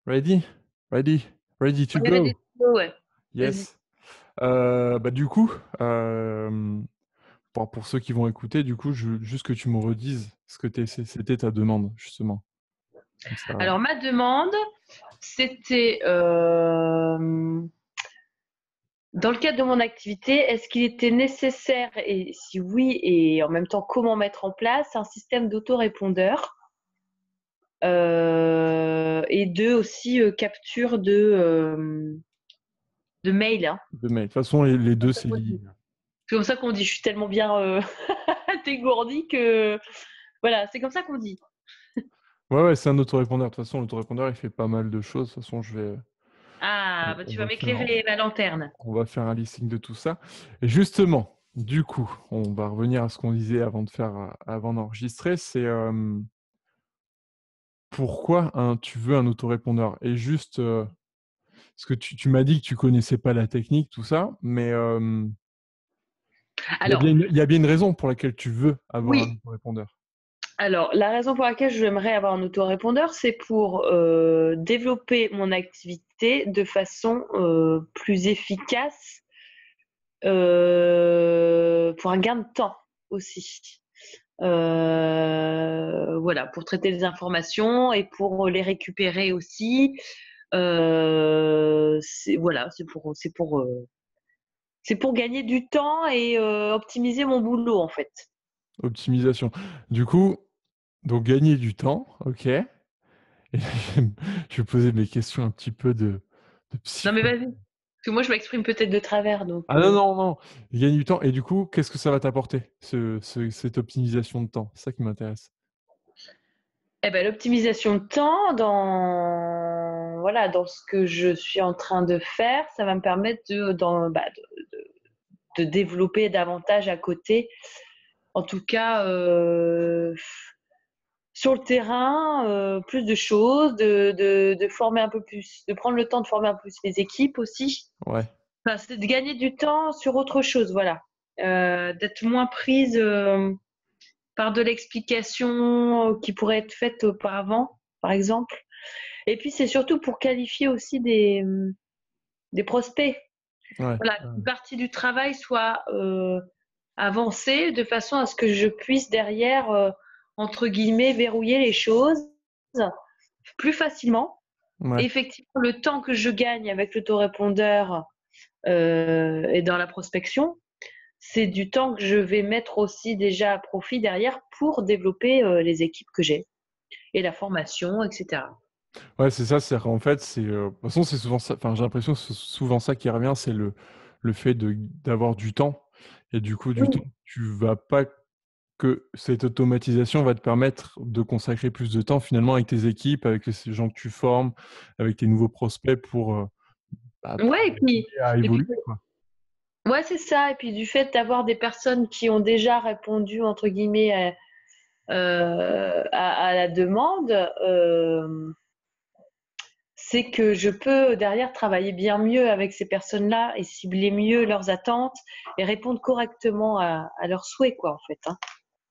Ready? Ready? Ready to On est ready go? to go, ouais. Vas-y. Yes. Du coup, pour ceux qui vont écouter, du coup, juste que tu me redises ce que c'était ta demande, justement. Comme ça. Alors ma demande, c'était dans le cadre de mon activité, est-ce qu'il était nécessaire et si oui et en même temps comment mettre en place un système d'autorépondeur et de aussi capture de mail. Hein. De toute façon, les deux, C'est c'est lié. comme ça qu'on dit. Je suis tellement bien dégourdie que voilà, c'est comme ça qu'on dit. Ouais, ouais, c'est un autorépondeur. De toute façon, l'autorépondeur, il fait pas mal de choses. De toute façon, Ah, bah on tu vas va faire, m'éclairer la lanterne. on va faire un listing de tout ça. Et justement, du coup, on va revenir à ce qu'on disait avant d'enregistrer. C'est pourquoi tu veux un autorépondeur? Et juste, parce que tu m'as dit que tu connaissais pas la technique, tout ça, mais Alors, il y a bien une raison pour laquelle tu veux avoir un oui. autorépondeur. Alors, la raison pour laquelle j'aimerais avoir un autorépondeur, c'est pour développer mon activité de façon plus efficace, pour un gain de temps aussi. Voilà, pour traiter les informations et pour les récupérer aussi. Voilà, c'est pour gagner du temps et optimiser mon boulot en fait. Optimisation. Du coup, donc gagner du temps, ok. Et je vais poser mes questions un petit peu de Non mais psycho. vas-y, parce que moi je m'exprime peut-être de travers, donc. Ah non, non, non. Gagner du temps. Et du coup, qu'est-ce que ça va t'apporter, cette optimisation de temps? C'est ça qui m'intéresse. Eh ben, l'optimisation de temps dans, voilà, dans ce que je suis en train de faire, ça va me permettre de développer davantage à côté. En tout cas, sur le terrain, plus de choses, de former un peu plus, de prendre le temps de former un peu plus les équipes aussi. Ouais. Enfin, c'est de gagner du temps sur autre chose, voilà. D'être moins prise par de l'explication qui pourrait être faite auparavant, par exemple. Et puis, c'est surtout pour qualifier aussi des prospects. Ouais. Voilà, une partie du travail soit avancée de façon à ce que je puisse derrière, entre guillemets, verrouiller les choses plus facilement. Et Ouais. effectivement, le temps que je gagne avec l'autorépondeur et dans la prospection, c'est du temps que je vais mettre aussi déjà à profit derrière pour développer les équipes que j'ai et la formation, etc. Ouais, c'est ça. C'est en fait, de toute façon, c'est souvent ça. Enfin, j'ai l'impression que c'est souvent ça qui revient, c'est le fait d'avoir du temps. Et du coup, du temps, Oui, tu vas pas que cette automatisation va te permettre de consacrer plus de temps finalement avec tes équipes, avec ces gens que tu formes, avec tes nouveaux prospects pour ouais, aider à et puis évoluer, quoi. ouais, c'est ça. Et puis du fait d'avoir des personnes qui ont déjà répondu entre guillemets à la demande, c'est que je peux derrière travailler bien mieux avec ces personnes-là et cibler mieux leurs attentes et répondre correctement à leurs souhaits, quoi, en fait. Hein.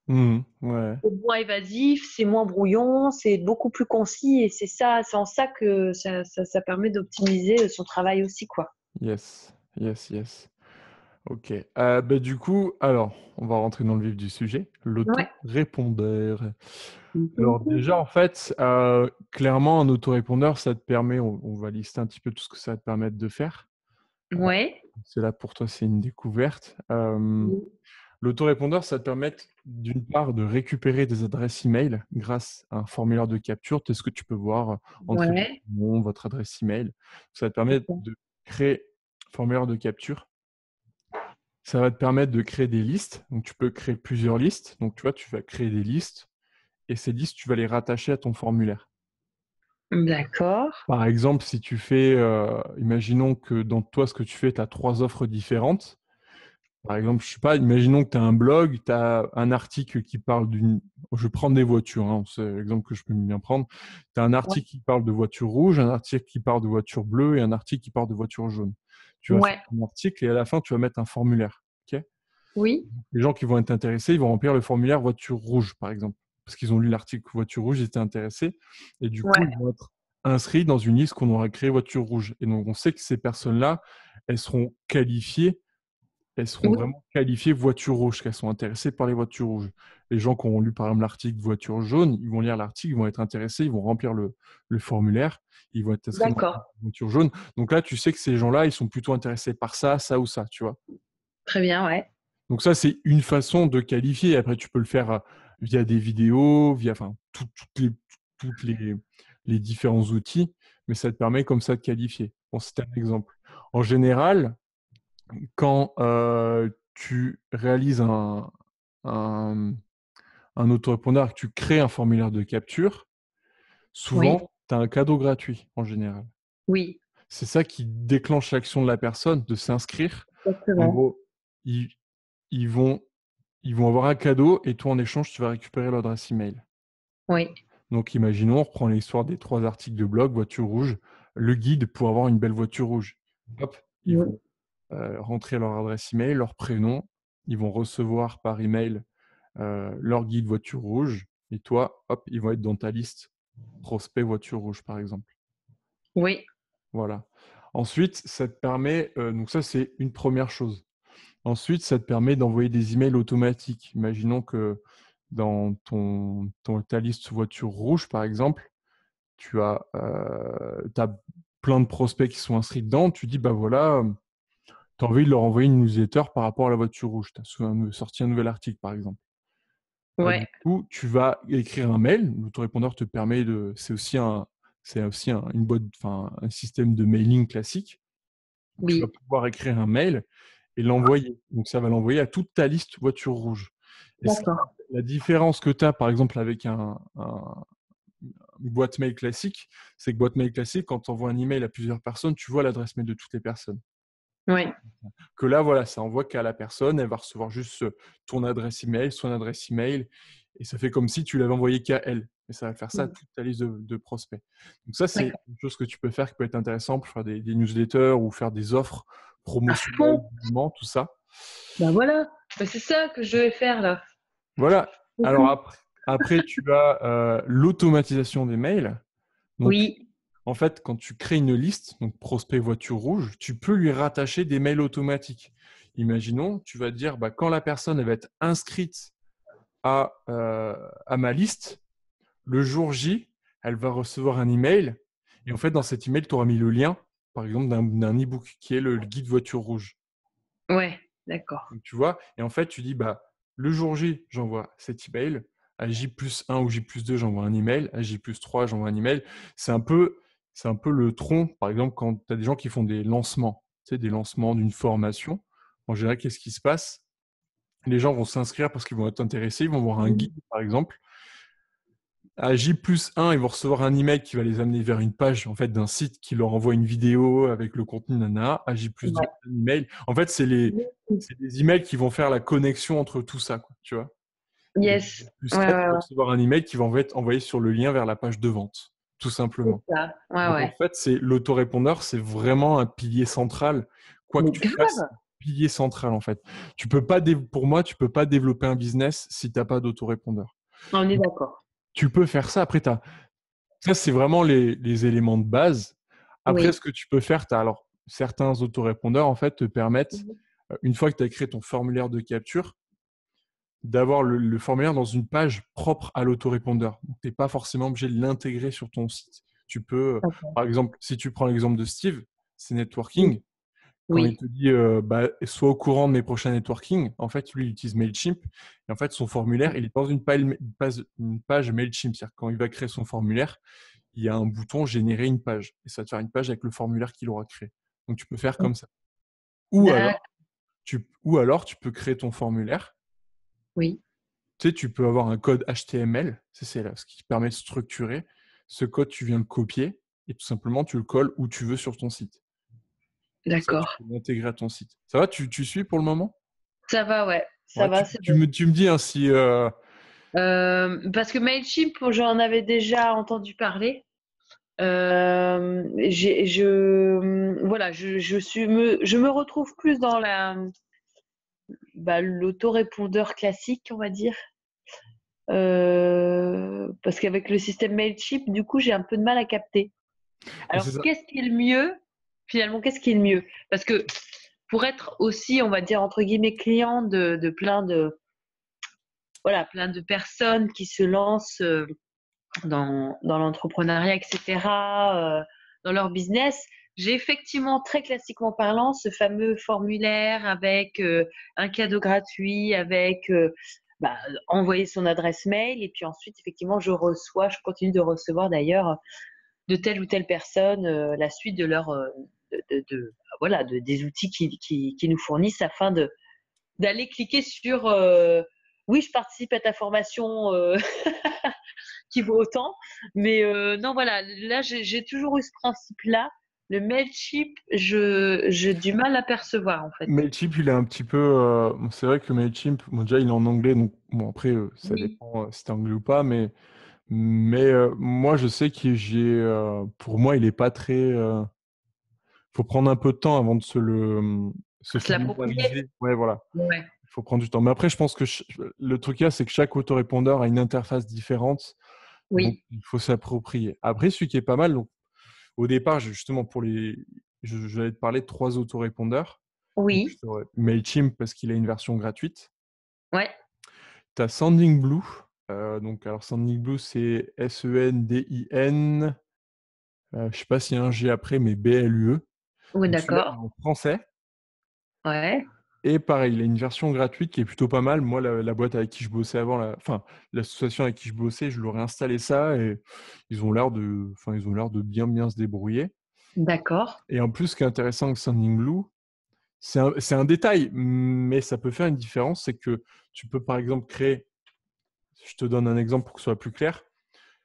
Mmh. Ouais. C'est moins évasif, c'est moins brouillon, c'est beaucoup plus concis et c'est ça, c'est en ça que ça permet d'optimiser son travail aussi, quoi. Yes. Yes, yes. OK. Du coup, alors, on va rentrer dans le vif du sujet, Ouais. l'autorépondeur. Alors déjà, en fait, clairement, un autorépondeur, ça te permet on va lister un petit peu tout ce que ça va te permettre de faire. Ouais. C'est là pour toi, c'est une découverte. L'autorépondeur, ça te permet d'une part de récupérer des adresses email grâce à un formulaire de capture. C'est ce que tu peux voir entrer votre Ouais. nom, votre adresse email. Ça va te permettre de créer un formulaire de capture. Ça va te permettre de créer des listes. Donc, tu peux créer plusieurs listes. Donc, tu vois, tu vas créer des listes et ces listes, tu vas les rattacher à ton formulaire. D'accord. Par exemple, si tu fais, imaginons que dans toi, ce que tu fais, tu as 3 offres différentes. Par exemple, je sais pas, imaginons que tu as un blog, tu as un article qui parle d'une. Je vais prendre des voitures, hein, c'est l'exemple que je peux bien prendre. Tu as un Ouais. article qui parle de voitures rouges, un article qui parle de voitures bleues et un article qui parle de voitures jaunes. Tu vas faire Ouais. un article et à la fin, tu vas mettre un formulaire. Ok. Oui. Les gens qui vont être intéressés, ils vont remplir le formulaire voiture rouge, par exemple, parce qu'ils ont lu l'article voiture rouge, ils étaient intéressés et du coup, Ouais. ils vont être inscrits dans une liste qu'on aura créée voiture rouge. Et donc, on sait que ces personnes-là, elles seront qualifiées, elles seront Oui, vraiment qualifiées voiture rouge, qu'elles sont intéressées par les voitures rouges. Les gens qui auront lu, par exemple, l'article voiture jaune, ils vont lire l'article, ils vont être intéressés, ils vont remplir le formulaire, ils vont être inscrits dans d'accord. la voiture jaune. Donc là, tu sais que ces gens-là, ils sont plutôt intéressés par ça, ça ou ça, tu vois. Très bien, ouais. Donc ça, c'est une façon de qualifier. Après, tu peux le faire via des vidéos, via enfin, toutes les différents outils, mais ça te permet comme ça de qualifier. Bon, c'était un exemple. En général, quand tu réalises un, un autorépondeur, que tu crées un formulaire de capture, Oui, souvent, tu as un cadeau gratuit en général. oui, C'est ça qui déclenche l'action de la personne de s'inscrire. En exactement. gros, ils, ils vont ils vont avoir un cadeau et toi, en échange, tu vas récupérer l'adresse email. Oui, Donc, imaginons, on reprend l'histoire des 3 articles de blog, voiture rouge, le guide pour avoir une belle voiture rouge. Hop, ils oui, vont rentrer leur adresse email, leur prénom, ils vont recevoir par email leur guide voiture rouge et toi, hop, ils vont être dans ta liste prospect voiture rouge, par exemple. oui, Voilà. Ensuite, ça te permet, donc ça, c'est une première chose. Ensuite, ça te permet d'envoyer des emails automatiques. Imaginons que dans ta liste voiture rouge, par exemple, tu as plein de prospects qui sont inscrits dedans. Tu dis, bah voilà, tu as envie de leur envoyer une newsletter par rapport à la voiture rouge. Tu as sorti un nouvel article, par exemple. Du ouais, coup, tu vas écrire un mail. L'autorépondeur te permet de. Une boîte, enfin, un système de mailing classique. Tu vas oui, pouvoir écrire un mail et l'envoyer. Donc, ça va l'envoyer à toute ta liste voiture rouge. Et d'accord. la différence que tu as, par exemple, avec une boîte mail classique, c'est que boîte mail classique, quand tu envoies un email à plusieurs personnes, tu vois l'adresse mail de toutes les personnes. Oui, Que là, voilà, ça envoie qu'à la personne, elle va recevoir juste ton adresse email, son adresse email, et ça fait comme si tu l'avais envoyé qu'à elle. Et ça va faire ça à toute ta liste de prospects. Donc ça, c'est d'accord. une chose que tu peux faire qui peut être intéressant pour faire des newsletters ou faire des offres À promotionnelles, fond. tout ça. Ben voilà. Ben, c'est ça que je vais faire là. Voilà. C'est Alors tout. après tu as l'automatisation des mails. Donc, Oui, en fait, quand tu crées une liste, donc prospect voiture rouge, tu peux lui rattacher des mails automatiques. Imaginons, tu vas dire, bah, quand la personne elle va être inscrite à ma liste, le jour J, elle va recevoir un email. Et en fait, dans cet email, tu auras mis le lien, par exemple, d'un e-book qui est le guide voiture rouge. ouais, d'accord. Donc, tu vois, et en fait, tu dis, bah, le jour J, j'envoie cet email. À J+1 ou J+2, j'envoie un email. À J+3, j'envoie un email. C'est un peu, c'est un peu le tronc, par exemple, quand tu as des gens qui font des lancements, tu sais, des lancements d'une formation. En général, qu'est-ce qui se passe? Les gens vont s'inscrire parce qu'ils vont être intéressés, ils vont voir un guide, par exemple. À J+1, ils vont recevoir un email qui va les amener vers une page en fait, d'un site qui leur envoie une vidéo avec le contenu nana. À J+2, Ouais. un email. En fait, c'est les emails qui vont faire la connexion entre tout ça, quoi, tu vois. Et Yes. Ouais, J+4, ouais, ils vont ouais. recevoir un email qui va être envoyé sur le lien vers la page de vente, tout C'est simplement. ça. Ouais, Donc en ouais. fait, c'est l'autorépondeur, c'est vraiment un pilier central. Quoi que Mais tu fasses, grave. pilier central en fait. Pour moi, tu peux pas développer un business si tu n'as pas d'autorépondeur. On est d'accord. Tu peux faire ça. Après, ça, c'est vraiment les éléments de base. Après, ce Oui. que tu peux faire, alors certains autorépondeurs en fait te permettent, une fois que tu as créé ton formulaire de capture, d'avoir le formulaire dans une page propre à l'autorépondeur. Tu n'es pas forcément obligé de l'intégrer sur ton site. Tu peux, D'accord. par exemple, si tu prends l'exemple de Steve, c'est Oui. networking. Quand il Oui. te dit bah, sois au courant de mes prochains networking, en fait, lui, il utilise Mailchimp. Et en fait, son formulaire, il est dans une page Mailchimp. C'est-à-dire que quand il va créer son formulaire, il y a un bouton générer une page. Et ça va te faire une page avec le formulaire qu'il aura créé. Donc, tu peux faire comme ça. Ou D'accord. alors, ou alors, tu peux créer ton formulaire. Oui. Tu sais, tu peux avoir un code HTML. C'est là, ce qui permet de structurer. Ce code, tu viens le copier et tout simplement, tu le colles où tu veux sur ton site. Ça, tu D'accord. peux l'intégrer à ton site. Ça va, tu suis pour le moment? Ça va, ouais. Ça Ouais, va, tu, c'est tu bon. me, tu me dis hein, si. Parce que Mailchimp, j'en avais déjà entendu parler. Voilà, je me retrouve plus dans l'autorépondeur classique, on va dire. Parce qu'avec le système Mailchimp, du coup, j'ai un peu de mal à capter. Mais Alors, c'est ça. qu'est-ce qui est le mieux? Finalement, qu'est-ce qui est le mieux? Parce que pour être aussi, on va dire, entre guillemets, client de plein de, voilà, plein de personnes qui se lancent dans l'entrepreneuriat, etc., dans leur business, j'ai effectivement, très classiquement parlant, ce fameux formulaire avec un cadeau gratuit, avec bah, envoyer son adresse mail, et puis ensuite, effectivement, je continue de recevoir d'ailleurs de telle ou telle personne la suite de leur voilà, des outils qui nous fournissent afin d'aller cliquer sur oui, je participe à ta formation qui vaut autant. Mais non, voilà, là, j'ai toujours eu ce principe-là. Le Mailchimp, j'ai du mal à percevoir, en fait. Mailchimp, il est un petit peu. Bon, c'est vrai que Mailchimp, bon, déjà, il est en anglais, donc bon, après, ça Oui, dépend si t'es anglais ou pas, mais moi, je sais que pour moi, il est pas très. Faut prendre un peu de temps avant de se se l'approprier. familiariser. Ouais, voilà. Ouais. Il faut prendre du temps. Mais après, je pense que le truc là, c'est que chaque autorépondeur a une interface différente, donc Oui, il faut s'approprier. Après, celui qui est pas mal, donc au départ, justement, je vais te parler de 3 autorépondeurs. Donc, oui, Mailchimp parce qu'il a une version gratuite. ouais, Tu as Sending Blue. Donc, alors Sending Blue, c'est Sendin. Je ne sais pas s'il y a un G après, mais Blue. oui, Donc, celui-là, il est d'accord. en français. Ouais, Et pareil, il a une version gratuite qui est plutôt pas mal. Moi, la boîte avec qui je bossais avant, enfin, l'association avec qui je bossais, je leur ai installé ça et ils ont l'air de bien, bien se débrouiller. d'accord. Et en plus, ce qui est intéressant avec Sending Blue, c'est un détail, mais ça peut faire une différence. C'est que tu peux, par exemple, créer, je te donne un exemple pour que ce soit plus clair,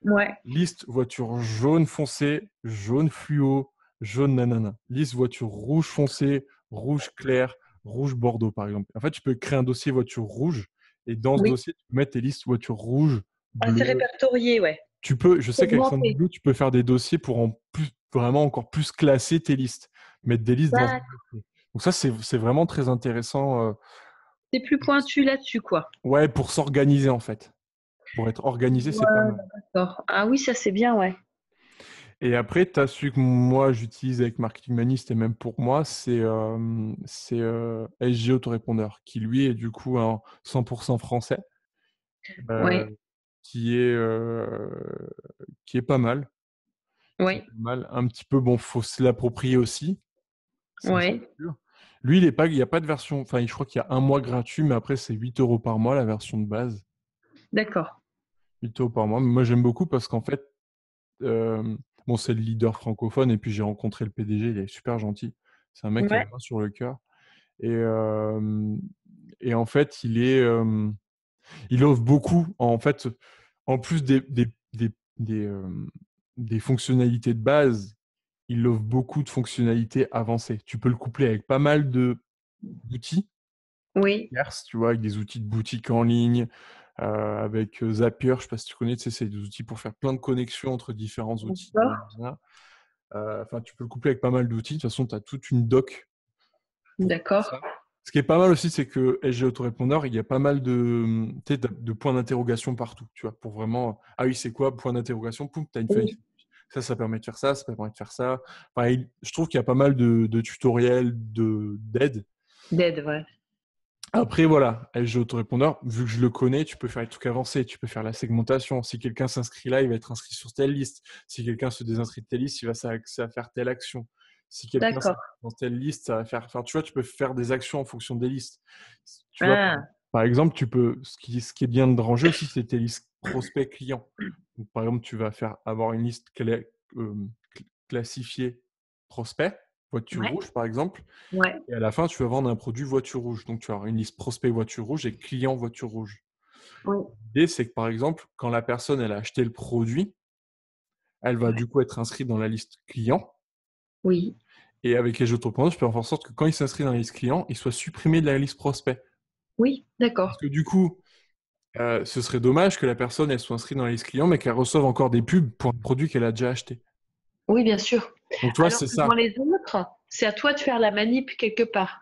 Ouais, liste voiture jaune foncé, jaune fluo, jaune nanana. Liste voiture rouge foncé, rouge clair, rouge bordeaux, par exemple. En fait, tu peux créer un dossier voiture rouge et dans ce oui. dossier, tu peux mettre tes listes voiture rouge, Ah, c'est bleu. répertorié, ouais. Je sais qu'avec Segmenté. Sandblue, tu peux faire des dossiers pour vraiment encore plus classer tes listes, mettre des listes dans un D'accord. dossier. Donc ça, c'est vraiment très intéressant. C'est plus pointu là-dessus, quoi. Ouais, pour s'organiser en fait. Pour être organisé, c'est pas Ouais, mal. d'accord. Ah oui, ça, c'est bien, ouais. Et après, tu as celui que moi j'utilise avec Marketing Manist et même pour moi, c'est SG Autorépondeur, qui lui est du coup un 100% français, euh, Ouais, qui est, euh, qui est pas mal. Qui est ouais, pas mal. Un petit peu, bon, faut se l'approprier aussi, ça c'est ouais. sûr. Lui, il n'y a pas de version, enfin, je crois qu'il y a un mois gratuit, mais après, c'est 8 € par mois, la version de base. D'accord. 8 € par mois. Moi, j'aime beaucoup parce qu'en fait, bon, c'est le leader francophone et puis j'ai rencontré le PDG, il est super gentil. C'est un mec qui a Ouais, la main sur le cœur. Et en fait, il offre beaucoup. En fait, en plus des fonctionnalités de base, il offre beaucoup de fonctionnalités avancées. Tu peux le coupler avec pas mal d'outils oui. tierces, tu vois, avec des outils de boutique en ligne, avec Zapier, je ne sais pas si tu connais, tu sais, c'est des outils pour faire plein de connexions entre différents outils. D'accord. Enfin, tu peux le coupler avec pas mal d'outils. De toute façon, tu as toute une doc pour D'accord. ça. Ce qui est pas mal aussi, c'est que SG Autorépondeur, il y a pas mal tu sais, de points d'interrogation partout, tu vois, pour vraiment, ah oui, c'est quoi, point d'interrogation, poum, tu as une feuille. Oui. Ça permet de faire ça, ça permet de faire ça. Enfin, je trouve qu'il y a pas mal de tutoriels, d'aide. D'aide, ouais. Après, voilà, SG Autorépondeur, vu que je le connais, tu peux faire des trucs avancés, tu peux faire la segmentation. Si quelqu'un s'inscrit là, il va être inscrit sur telle liste. Si quelqu'un se désinscrit de telle liste, il va ça va faire telle action. Si quelqu'un D'accord. s'inscrit dans telle liste, ça va faire. Enfin, tu vois, tu peux faire des actions en fonction des listes. Tu vois, Ah, par exemple, tu peux. Ce qui est bien de ranger aussi, c'est tes listes prospects clients. Donc, par exemple, tu vas avoir une liste euh, classifiée prospect, voiture ouais, rouge, par exemple. ouais, Et à la fin, tu vas vendre un produit voiture rouge. Donc, tu vas avoir une liste prospect voiture rouge et client voiture rouge. oui, L'idée, c'est que par exemple, quand la personne elle a acheté le produit, elle va ouais, du coup être inscrite dans la liste client. oui, Et avec les entrepreneurs, je peux faire en sorte que quand il s'inscrit dans la liste client, il soit supprimé de la liste prospect. oui, Parce d'accord. que du coup, ce serait dommage que la personne elle soit inscrite dans la liste client, mais qu'elle reçoive encore des pubs pour un produit qu'elle a déjà acheté. Oui, bien sûr. Donc, tu vois, Alors c'est que dans ça. les autres, c'est à toi de faire la manip quelque part.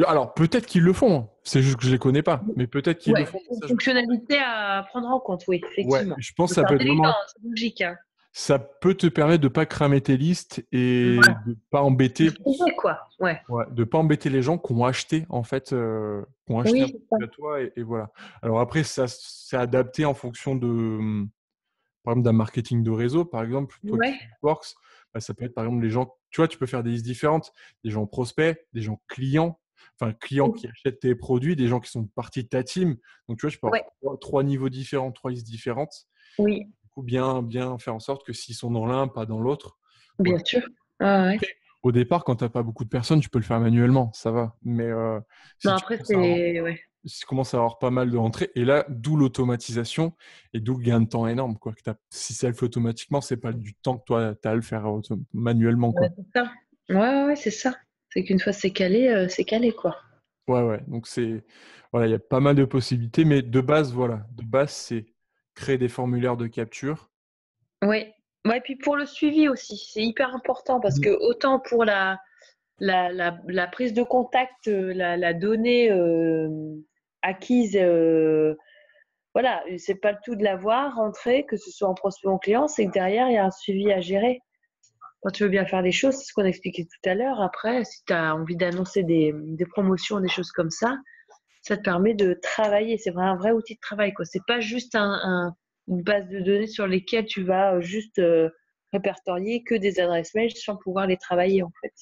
Alors, peut-être qu'ils le font, hein. C'est juste que je les connais pas. Mais peut-être qu'ils le Ouais, font. c'est une Ça, fonctionnalité à prendre en compte, oui, ouais, effectivement. je pense que Faut ça faire peut être intelligent, vraiment c'est logique, hein. ça peut te permettre de pas cramer tes listes et Voilà. de pas embêter, Trouver, quoi. Ouais. ouais, de pas embêter les gens qui ont acheté en fait, qui ont acheté un Oui, c'est ça. produit à toi et voilà. Alors après, ça c'est adapté en fonction de, par exemple, d'un marketing de réseau, par exemple, toi qui Ouais. fais du Works, bah, ça peut être par exemple les gens, tu vois, tu peux faire des listes différentes, des gens prospects, des gens clients, enfin clients Oui. qui achètent tes produits, des gens qui sont partie de ta team. Donc tu vois, tu peux avoir Ouais. trois niveaux différents, trois listes différentes. Oui, Du coup, bien faire en sorte que s'ils sont dans l'un, pas dans l'autre. bien Voilà. sûr. Ah ouais. Après, au départ, quand tu n'as pas beaucoup de personnes, tu peux le faire manuellement, ça va. Mais Non, si tu après, commences à avoir, c'est. Ouais. si tu commences à avoir pas mal de rentrées, et là, d'où l'automatisation et d'où le gain de temps énorme, quoi. Si ça le fait automatiquement, c'est pas du temps que toi, tu as à le faire manuellement, Ouais, quoi. c'est ça. Ouais, ouais, ouais, c'est ça. C'est qu'une fois c'est calé, quoi. Ouais, ouais. Donc, voilà, il y a pas mal de possibilités, mais de base, voilà. De base, c'est créer des formulaires de capture. Oui. Ouais, puis pour le suivi aussi, c'est hyper important parce que autant pour la prise de contact, la donnée acquise, voilà, c'est pas le tout de l'avoir rentrée, que ce soit en prospect ou en client, c'est que derrière, il y a un suivi à gérer. Quand tu veux bien faire les choses, c'est ce qu'on expliquait tout à l'heure. Après, si tu as envie d'annoncer des promotions, des choses comme ça te permet de travailler. C'est un vrai outil de travail, quoi. C'est pas juste une base de données sur lesquelles tu vas juste répertorier que des adresses mail sans pouvoir les travailler, en fait.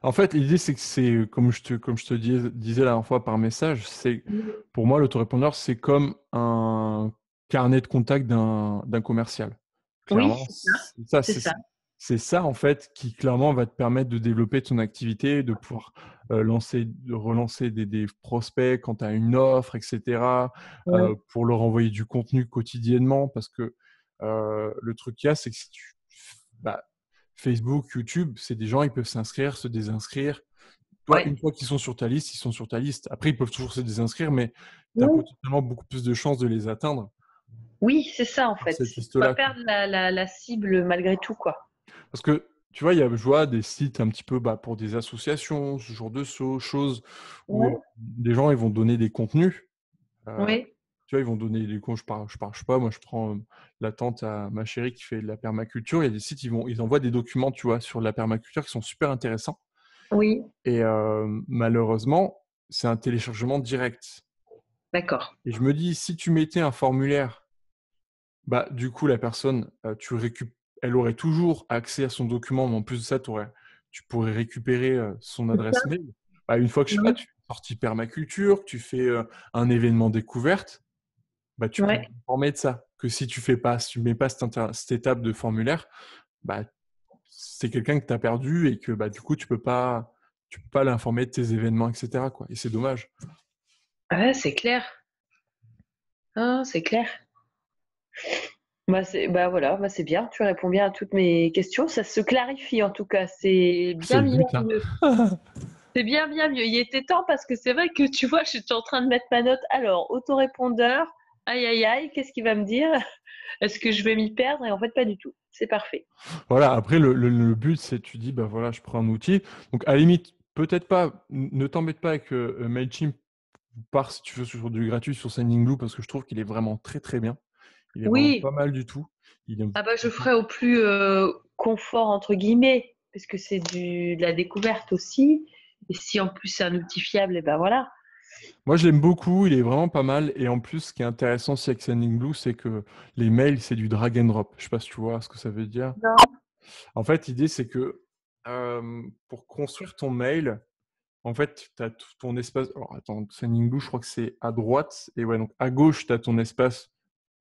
En fait, l'idée, c'est que c'est, comme je te disais la dernière fois par message, c'est, Mhm. pour moi, l'autorépondeur, c'est comme un carnet de contact d'un commercial. Oui, Clairement, c'est ça. C'est ça. c'est ça, en fait, qui, clairement, va te permettre de développer ton activité, de pouvoir de relancer des prospects quand tu as une offre, etc., Ouais. pour leur envoyer du contenu quotidiennement, parce que le truc qu'il y a, c'est que si tu... bah, Facebook, YouTube, c'est des gens, ils peuvent s'inscrire, se désinscrire. Toi, Ouais. une fois qu'ils sont sur ta liste, ils sont sur ta liste. Après, ils peuvent toujours se désinscrire, mais tu as Oui, potentiellement beaucoup plus de chances de les atteindre oui, c'est ça, en par fait. cette C'est de pas liste-là, quoi. perdre la cible malgré tout, quoi. Parce que, tu vois, je vois des sites un petit peu pour des associations, ce genre de choses, où Ouais. des gens, ils vont donner des contenus. Euh, Oui. tu vois, ils vont donner des contenus. Je sais pas, moi, je prends la tante à ma chérie qui fait de la permaculture. Il y a des sites, ils envoient des documents, tu vois, sur la permaculture qui sont super intéressants. Oui. Et malheureusement, c'est un téléchargement direct. D'accord. Et je me dis, si tu mettais un formulaire, bah, du coup, la personne, elle aurait toujours accès à son document, mais en plus de ça, tu pourrais récupérer son C'est ça. adresse mail. Bah, une fois que je sais pas, Oui. tu fais une sortie permaculture, que tu fais un événement découverte, bah, tu peux Ouais. t'informer de ça. Que si tu mets pas cette étape de formulaire, bah, c'est quelqu'un que tu as perdu et que bah, du coup, tu peux pas l'informer de tes événements, etc., quoi. Et c'est dommage. Ouais, c'est clair. Ah, c'est clair. Bah voilà, bah c'est bien, tu réponds bien à toutes mes questions. Ça se clarifie en tout cas, c'est C'est bien le bien but, hein. mieux. C'est bien bien mieux. Il était temps parce que c'est vrai que tu vois, j'étais en train de mettre ma note. Alors, autorépondeur, aïe aïe aïe, qu'est-ce qu'il va me dire? Est-ce que je vais m'y perdre? Et en fait, pas du tout. C'est parfait. Voilà, après, le but, c'est tu dis, bah voilà, je prends un outil. Donc, à la limite, peut-être pas, ne t'embête pas avec Mailchimp, part si tu veux sur du gratuit sur Sendingblue, parce que je trouve qu'il est vraiment très très bien. Il est vraiment Oui, pas mal du tout. Il est... ah bah je ferai au plus confort entre guillemets, parce que c'est de la découverte aussi. Et si en plus c'est un outil fiable, et ben voilà. Moi, je l'aime beaucoup, il est vraiment pas mal. Et en plus, ce qui est intéressant aussi avec Sendingblue, c'est que les mails, c'est du drag and drop. Je sais pas si tu vois ce que ça veut dire. Non. En fait, l'idée, c'est que pour construire ton mail, en fait, tu as tout ton espace. Alors, attends, Sendingblue, je crois que c'est à droite. Et ouais, donc à gauche, tu as ton espace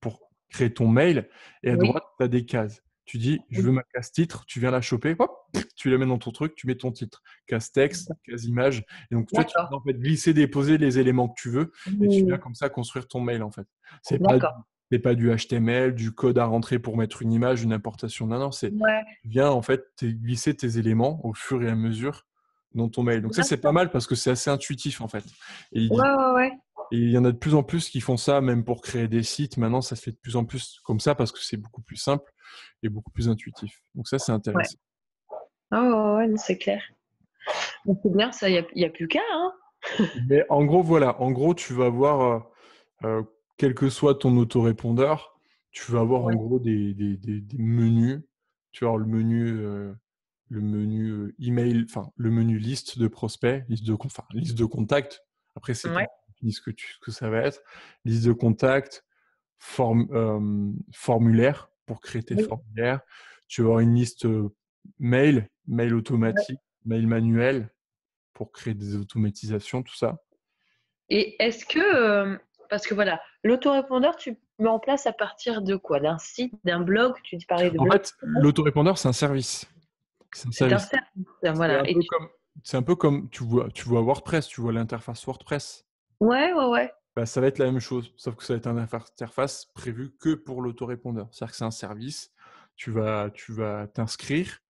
pour créer ton mail. Et à Oui. droite, tu as des cases. Tu dis, je veux ma case titre, tu viens la choper, hop, tu la mets dans ton truc, tu mets ton titre. Case texte, case image. Et donc, toi, tu D'accord. viens en fait glisser, déposer les éléments que tu veux. Et tu viens Oui. comme ça construire ton mail, en fait. C'est pas, D'accord. c'est pas du HTML, du code à rentrer pour mettre une image, une importation. Non, non, Ouais. tu viens en fait glisser tes éléments au fur et à mesure dans ton mail. Donc ça, c'est pas D'accord. mal parce que c'est assez intuitif en fait. Et Ouais, ouais, ouais. il y en a de plus en plus qui font ça, même pour créer des sites. Maintenant, ça se fait de plus en plus comme ça parce que c'est beaucoup plus simple et beaucoup plus intuitif. Donc ça, c'est Ouais. intéressant. Ah ouais, ouais, non, c'est clair. Donc, c'est bien, ça, y a plus qu'à, hein. Mais en gros, voilà. En gros, tu vas avoir, quel que soit ton autorépondeur, tu vas avoir en Ouais. gros des menus. tu vas avoir le menu email, enfin le menu liste de prospects, liste de contacts. Après, c'est toi Ouais. qui définis ce que ça va être. Liste de contacts, formulaire pour créer tes Oui. formulaires. Tu vas avoir une liste mail automatique, mail manuel pour créer des automatisations, tout ça. Et est-ce que, parce que voilà, l'autorépondeur, tu mets en place à partir de quoi? D'un site, d'un blog? Tu parlais de En blog. fait, l'autorépondeur, c'est un service. C'est un C'est un service. service, C'est voilà. un peu comme, c'est un peu comme tu vois WordPress, tu vois l'interface WordPress. Ouais, ouais, ouais. Bah, ça va être la même chose, sauf que ça va être une interface prévue que pour l'autorépondeur. C'est-à-dire que c'est un service, tu vas t'inscrire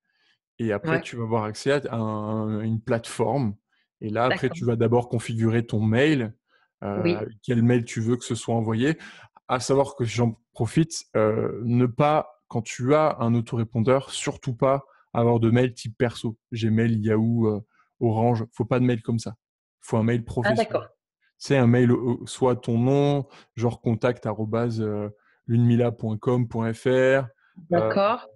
et après Ouais, tu vas avoir accès à une plateforme. Et là, après, d'accord. tu vas d'abord configurer ton mail, Oui, quel mail tu veux que ce soit envoyé. À savoir que j'en profite, ne pas, quand tu as un autorépondeur, surtout pas avoir de mail type perso, Gmail, Yahoo, Orange. Faut pas de mail comme ça. Faut un mail ah professionnel. d'accord, C'est un mail, soit ton nom, genre contact @lunmila.com.fr, euh, d'accord,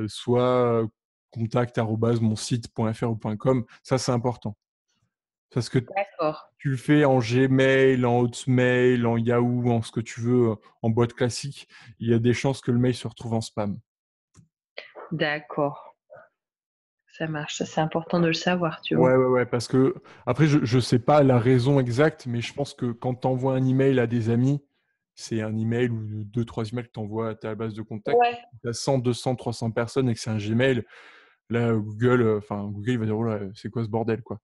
soit contact @monsite.fr ou .com. Ça, c'est important. Parce que d'accord, tu le fais en Gmail, en Hotmail, en Yahoo, en ce que tu veux, en boîte classique, il y a des chances que le mail se retrouve en spam. d'accord. Ça marche, ça c'est important de le savoir, tu Ouais, vois. ouais, ouais, parce que après, je sais pas la raison exacte, mais je pense que quand tu envoies un email à des amis, c'est un email ou deux, trois emails que tu envoies à ta base de contact. Ouais, Tu as 100, 200, 300 personnes et que c'est un Gmail. Là, Google, Google, il va dire, oh là, c'est quoi ce bordel, quoi.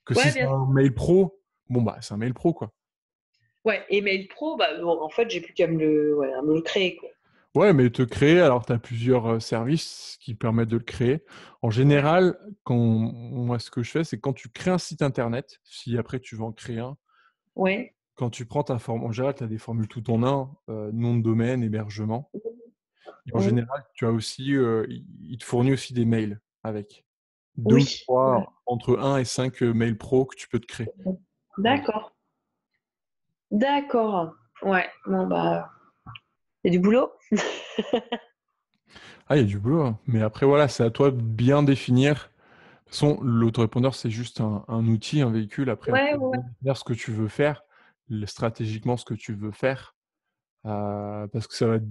Que si ouais, c'est bien sûr. un mail pro, bon, bah, c'est un mail pro, quoi. Ouais, email pro, bah, bon, en fait, j'ai plus qu'à me le, ouais, à me le créer, quoi. Ouais, mais te créer, alors tu as plusieurs services qui permettent de le créer. En Ouais, général, moi, ce que je fais, c'est quand tu crées un site internet, si après tu veux en créer un, ouais, quand tu prends ta forme, en général, tu as des formules tout en un, nom de domaine, hébergement. Et en oui, général, tu as aussi, il te fournit aussi des mails avec deux ou oui, ouais. trois, entre un et 5 mails pro que tu peux te créer. Voilà. D'accord, d'accord. Ouais, bon, bah, il y a du boulot. Ah, il y a du boulot, hein. Mais après, voilà, c'est à toi de bien définir. De toute façon, l'autorépondeur, c'est juste un outil, un véhicule. Après, à Ouais, toi de ouais, bien définir ce que tu veux faire, stratégiquement ce que tu veux faire. Parce que ça va être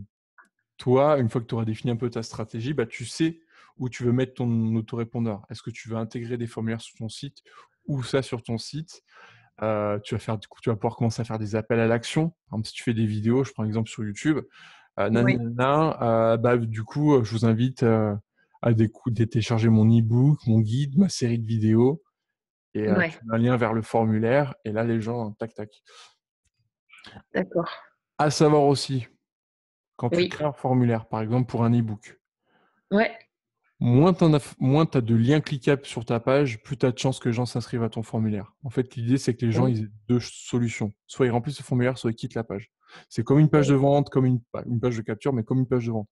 toi, une fois que tu auras défini un peu ta stratégie, bah, tu sais où tu veux mettre ton autorépondeur. Est-ce que tu veux intégrer des formulaires sur ton site ou ça sur ton site? Du coup, tu vas pouvoir commencer à faire des appels à l'action. Par exemple, si tu fais des vidéos, je prends l'exemple sur YouTube, ouais, bah, du coup, je vous invite à télécharger mon e-book, mon guide, ma série de vidéos, et ouais, tu mets un lien vers le formulaire, et là, les gens, tac, tac. d'accord. À savoir aussi, quand tu Oui, crées un formulaire, par exemple pour un e-book, ouais, moins tu as de liens cliquables sur ta page, plus tu as de chances que les gens s'inscrivent à ton formulaire. En fait, l'idée, c'est que les gens oui, ils aient deux solutions. Soit ils remplissent le formulaire, soit ils quittent la page. C'est comme une page de oui, vente, comme pas une page de capture, mais comme une page de vente.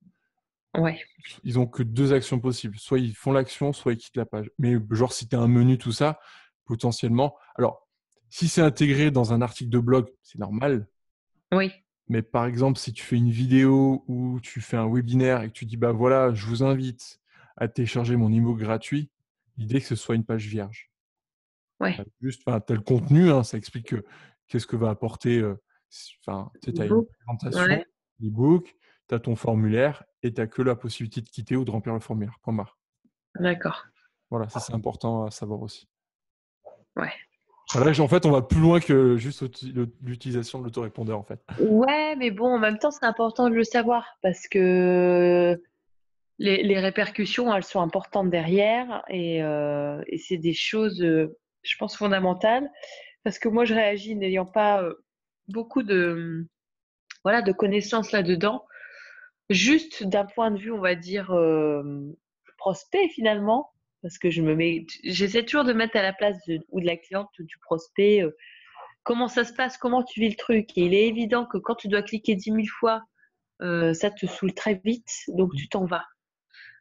ouais, Ils ont que deux actions possibles. Soit ils font l'action, soit ils quittent la page. Mais genre, si tu as un menu, tout ça, potentiellement. Alors, si c'est intégré dans un article de blog, c'est normal. oui, Mais par exemple, si tu fais une vidéo ou tu fais un webinaire et que tu dis, bah voilà, je vous invite à télécharger mon e-book gratuit, l'idée que ce soit une page vierge. ouais. Juste, tu as le contenu, hein, ça explique qu'est-ce que va apporter. Tu as une Beau. présentation, Ouais, e-book, tu as ton formulaire et tu n'as que la possibilité de quitter ou de remplir le formulaire. Point barre. d'accord. Voilà, ça c'est important à savoir aussi. Ouais. Voilà, en fait, on va plus loin que juste l'utilisation de l'autorépondeur, en fait. Ouais, mais bon, en même temps, c'est important de le savoir parce que les répercussions, elles sont importantes derrière et c'est des choses, je pense, fondamentales. Parce que moi, je réagis n'ayant pas beaucoup de, voilà, de connaissances là-dedans. Juste d'un point de vue, on va dire, prospect finalement, parce que j'essaie toujours de mettre à la place ou de la cliente ou du prospect, comment ça se passe, comment tu vis le truc. Et il est évident que quand tu dois cliquer 10 000 fois, ça te saoule très vite, donc tu t'en vas.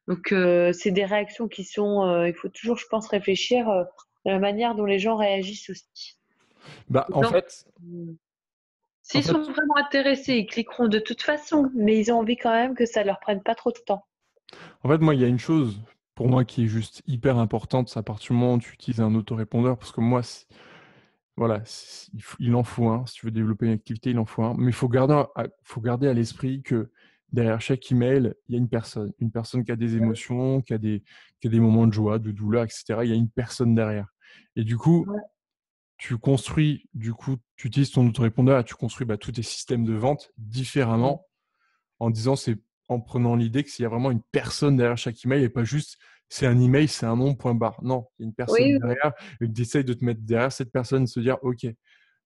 Donc c'est des réactions qui sont, il faut toujours, je pense, réfléchir à la manière dont les gens réagissent aussi. Bah, Donc, en s'ils fait, sont vraiment intéressés, ils cliqueront de toute façon, mais ils ont envie quand même que ça leur prenne pas trop de temps. En fait, moi, il y a une chose pour moi qui est juste hyper importante, c'est à partir du moment où tu utilises un autorépondeur, parce que moi, voilà, il en faut un. Si tu veux développer une activité, il en faut un. Mais faut garder à l'esprit que derrière chaque email, il y a une personne qui a des émotions, qui a des moments de joie, de douleur, etc. Il y a une personne derrière. Et du coup, Ouais. tu utilises ton autorépondeur et tu construis tous tes systèmes de vente Ouais. différemment en disant en prenant l'idée que s'il y a vraiment une personne derrière chaque email et pas juste c'est un email, c'est un nom, point barre. Non, il y a une personne Oui, oui. derrière et tu essayes de te mettre derrière cette personne, se dire ok,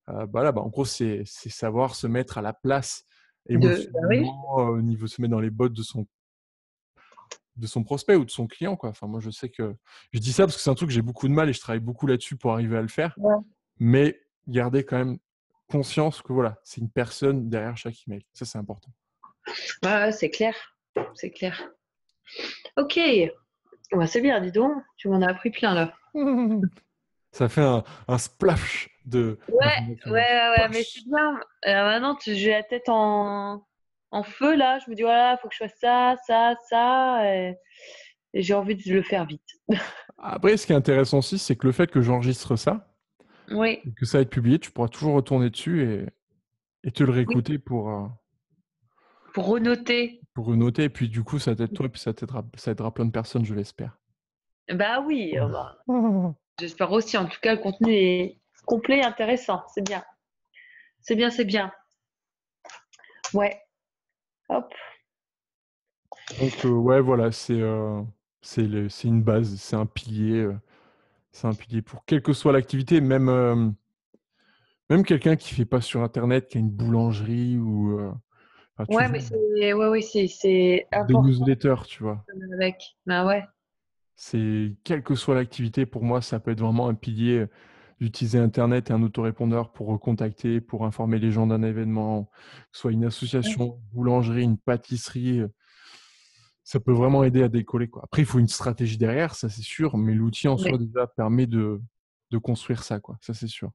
en gros, c'est savoir se mettre à la place Bah oui. émotionnellement, au niveau se mettre dans les bottes de son prospect ou de son client, quoi. Enfin, moi, je sais que je dis ça parce que c'est un truc que j'ai beaucoup de mal et je travaille beaucoup là-dessus pour arriver à le faire. Ouais. Mais garder quand même conscience que voilà, c'est une personne derrière chaque email. Ça, c'est important. Ouais, ouais, c'est clair. C'est clair. Ok. Ouais, c'est bien, dis donc. Tu m'en as appris plein là. Ça fait un splash Ouais, d'informations. ouais, ouais, ouais, mais c'est Splash. bien. Maintenant, j'ai la tête en feu là. Je me dis, voilà, faut que je fasse ça, ça, ça. Et j'ai envie de le faire vite. Après, ce qui est intéressant aussi, c'est que le fait que j'enregistre ça, Oui, et que ça va être publié, tu pourras toujours retourner dessus et te le oui. réécouter Pour renoter. pour noter. Et puis, du coup, ça t'aide toi et puis ça aidera plein de personnes, je l'espère. Bah oui, bah, j'espère aussi. En tout cas, le contenu est complet et intéressant. C'est bien. C'est bien, c'est bien. Ouais. Hop. Donc, ouais, voilà, c'est une base, c'est un pilier pour quelle que soit l'activité, même quelqu'un qui fait pas sur Internet, qui a une boulangerie ou, tu Ouais, vois, mais ouais, ouais, c'est des important newsletters, tu vois. avec. Bah ouais. C'est quelle que soit l'activité, pour moi, ça peut être vraiment un pilier d'utiliser Internet et un autorépondeur pour recontacter, pour informer les gens d'un événement, que ce soit une association, une boulangerie, une pâtisserie. Ça peut vraiment aider à décoller, quoi. Après, il faut une stratégie derrière, ça c'est sûr, mais l'outil en soi Ouais, déjà permet de construire ça, quoi. Ça c'est sûr.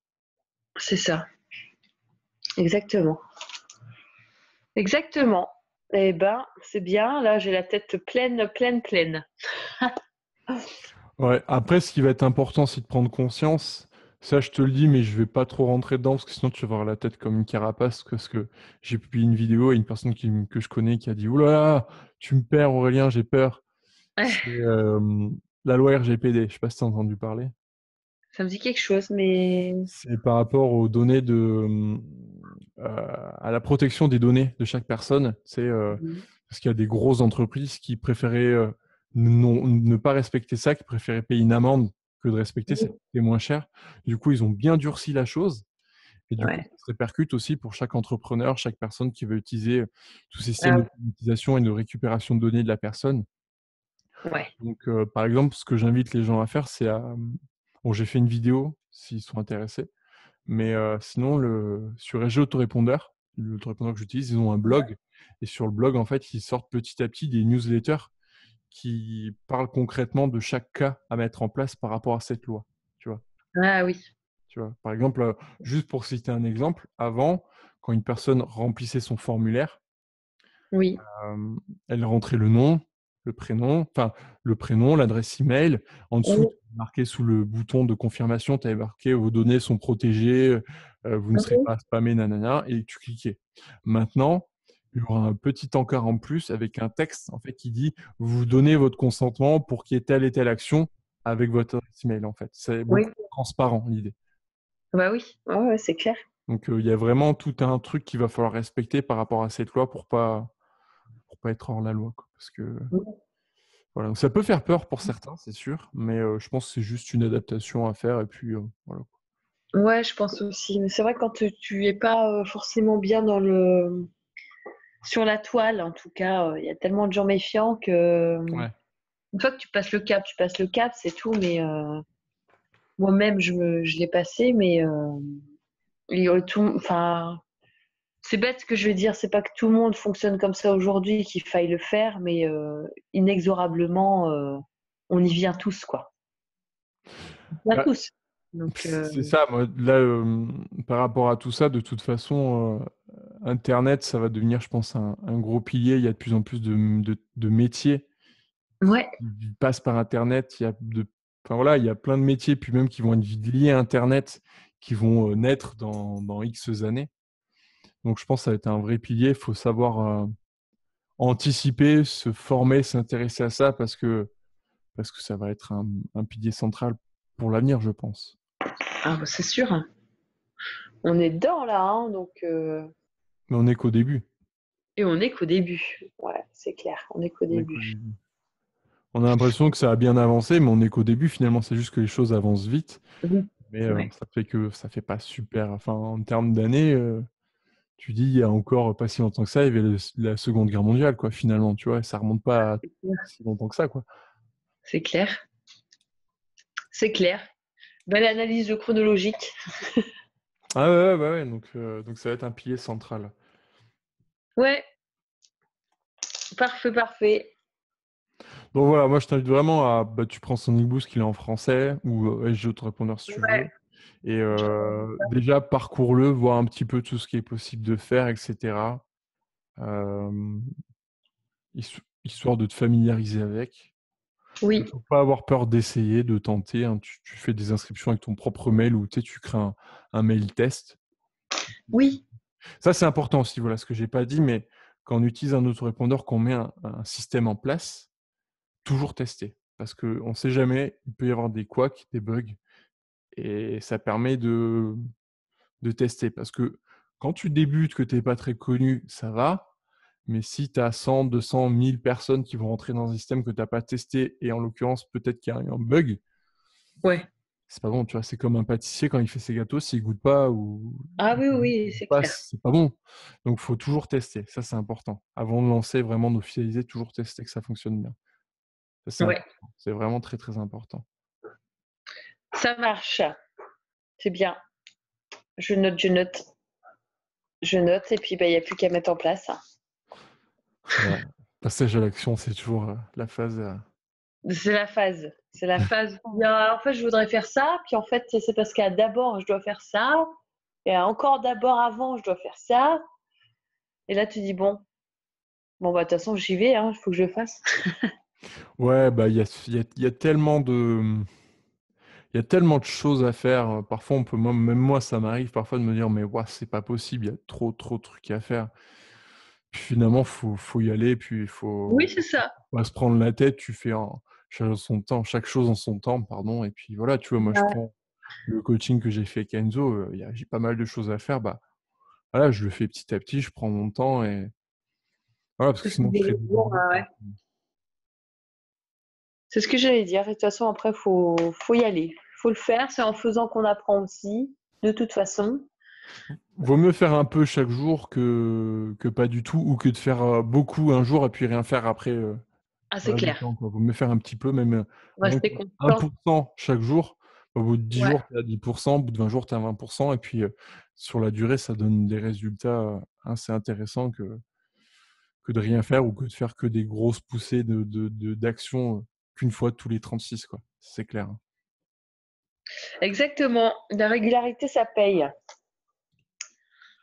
c'est ça. Exactement. Exactement. Eh ben, c'est bien. Là, j'ai la tête pleine, pleine, pleine. Ouais. Après, ce qui va être important, c'est de prendre conscience. Ça, je te le dis, mais je vais pas trop rentrer dedans parce que sinon tu vas avoir la tête comme une carapace. Parce que j'ai publié une vidéo et une personne que je connais qui a dit: Ouh là là, tu me perds, Aurélien, j'ai peur. C'est la loi RGPD. Je sais pas si tu as entendu parler. Ça me dit quelque chose, mais C'est par rapport aux données à la protection des données de chaque personne. C'est parce qu'il y a des grosses entreprises qui préféraient ne pas respecter ça, qui préféraient payer une amende que de respecter, ça coûtait moins cher. Du coup, ils ont bien durci la chose. Et du coup, ouais. ça se répercute aussi pour chaque entrepreneur, chaque personne qui veut utiliser tous ces systèmes Ah d'automatisation et de récupération de données de la personne. ouais. Donc, par exemple, ce que j'invite les gens à faire, c'est bon, j'ai fait une vidéo s'ils sont intéressés. Mais sinon, sur SG Autorépondeur, l'autorépondeur que j'utilise, ils ont un blog. Et sur le blog, en fait, ils sortent petit à petit des newsletters qui parlent concrètement de chaque cas à mettre en place par rapport à cette loi. Tu vois, Ah oui. tu vois. Par exemple, juste pour citer un exemple, avant, quand une personne remplissait son formulaire, Oui. euh, elle rentrait le prénom, l'adresse email. En dessous, Oui. marqué sous le bouton de confirmation, tu avais marqué vos données sont protégées, vous ne serez Ok. pas spammé, nanana, et tu cliquais. Maintenant, il y aura un petit encart en plus avec un texte en fait qui dit vous donnez votre consentement pour qu'il y ait telle et telle action avec votre adresse email. En fait, c'est Oui. beaucoup plus transparent l'idée. Bah oui. Ouais, ouais, c'est clair. Donc il y a vraiment tout un truc qu'il va falloir respecter par rapport à cette loi pour pas être hors la loi, quoi. Parce que voilà, donc ça peut faire peur pour certains, c'est sûr, mais je pense que c'est juste une adaptation à faire et puis voilà. Ouais, je pense aussi. Mais c'est vrai que quand tu es pas forcément bien dans le sur la toile, en tout cas, il y a tellement de gens méfiants que Ouais. une fois que tu passes le cap, c'est tout. Mais moi-même, je l'ai passé, mais enfin, c'est bête ce que je veux dire. C'est pas que tout le monde fonctionne comme ça aujourd'hui qu'il faille le faire, mais inexorablement, on y vient tous, quoi. On y vient Bah, tous. Donc, c'est ça, moi, là, par rapport à tout ça, de toute façon, Internet, ça va devenir, je pense, un gros pilier. Il y a de plus en plus de métiers Ouais, Ils passent par Internet. Enfin, voilà, il y a plein de métiers, puis même qui vont être liés à Internet, qui vont naître dans X années. Donc, je pense que ça va être un vrai pilier. Il faut savoir anticiper, se former, s'intéresser à ça parce que ça va être un pilier central pour l'avenir, je pense. ah, bah, c'est sûr. On est dedans là, hein, donc Mais on n'est qu'au début. et on est qu'au début. Ouais, c'est clair, on est qu'au On est qu'au début. début. On a l'impression que ça a bien avancé, mais on n'est qu'au début. Finalement, c'est juste que les choses avancent vite. Oui. Mais Ouais. ça fait pas super. Enfin, en termes d'années, tu dis, il y a encore pas si longtemps que ça, il y avait la Seconde Guerre mondiale, quoi, finalement, tu vois, et ça remonte pas à si longtemps que ça, quoi. C'est clair, c'est clair. Belle analyse chronologique. Ah ouais, ouais, ouais, donc ça va être un pilier central. Ouais, parfait, parfait. Donc voilà, moi je t'invite vraiment à, bah, tu prends Sonic Boost qu'il est en français ou SG Autorépondeur si tu Ouais, veux. Et déjà, parcours-le, voir un petit peu tout ce qui est possible de faire, etc. Euh, histoire de te familiariser avec. Il ne oui, faut pas avoir peur d'essayer, de tenter, hein. Tu fais des inscriptions avec ton propre mail ou tu crées un mail test. oui, Ça, c'est important aussi, voilà ce que j'ai pas dit, mais quand on utilise un autorépondeur, qu'on met un système en place, toujours tester. Parce qu'on ne sait jamais, il peut y avoir des couacs, des bugs, et ça permet de tester. Parce que quand tu débutes, que tu n'es pas très connu, ça va. Mais si tu as 100, 200, 1000 personnes qui vont rentrer dans un système que tu n'as pas testé, et en l'occurrence, peut-être qu'il y a un bug, ouais. c'est pas bon. Tu vois, c'est comme un pâtissier quand il fait ses gâteaux, s'il goûte pas ou Ah oui, oui, c'est clair. passe, c'est pas bon. Donc, il faut toujours tester. Ça, c'est important. Avant de lancer, vraiment d'officialiser, toujours tester que ça fonctionne bien. Ça, c'est Ouais, important. C'est vraiment très, très important. ça marche. C'est bien. Je note, je note, je note, et puis bah, il n'y a plus qu'à mettre en place. Ouais. Passage à l'action, c'est toujours la phase. C'est la phase. C'est la phase où en fait, je voudrais faire ça, puis en fait, c'est parce qu'à d'abord, je dois faire ça, et encore d'abord avant, je dois faire ça. Et là, tu dis, bon, bah, de toute façon, j'y vais, hein, il faut que je le fasse. Ouais, bah, il y a tellement il y a tellement de choses à faire. Parfois, même moi, ça m'arrive parfois de me dire, mais ouah, c'est pas possible, il y a trop, trop de trucs à faire. Puis finalement, faut y aller, puis il Oui, faut c'est ça. pas se prendre la tête. Tu fais chaque chose en son temps, pardon. Et puis voilà, tu vois, moi, je Ouais. prends le coaching que j'ai fait avec Enzo, j'ai pas mal de choses à faire. Bah, voilà, je le fais petit à petit, je prends mon temps et voilà, parce que C'est ce que sinon, tu j'allais fais des dire, erreurs. ouais. C'est ce que j'allais dire. Et de toute façon, après, faut y aller. Faut le faire. C'est en faisant qu'on apprend aussi, de toute façon. Vaut mieux faire un peu chaque jour que pas du tout, ou que de faire beaucoup un jour et puis rien faire après Ah, le c'est reste du clair. temps, quoi. Vaut mieux faire un petit peu, même rien que Rester un constant. pour cent chaque jour. Au bout de 10 Ouais. jours, tu es à 10%, au bout de 20 jours, tu es à 20%, et puis sur la durée, ça donne des résultats assez intéressants que de rien faire ou que de faire que des grosses poussées d'action qu'une fois tous les 36, quoi. C'est clair, hein. Exactement. La régularité, ça paye.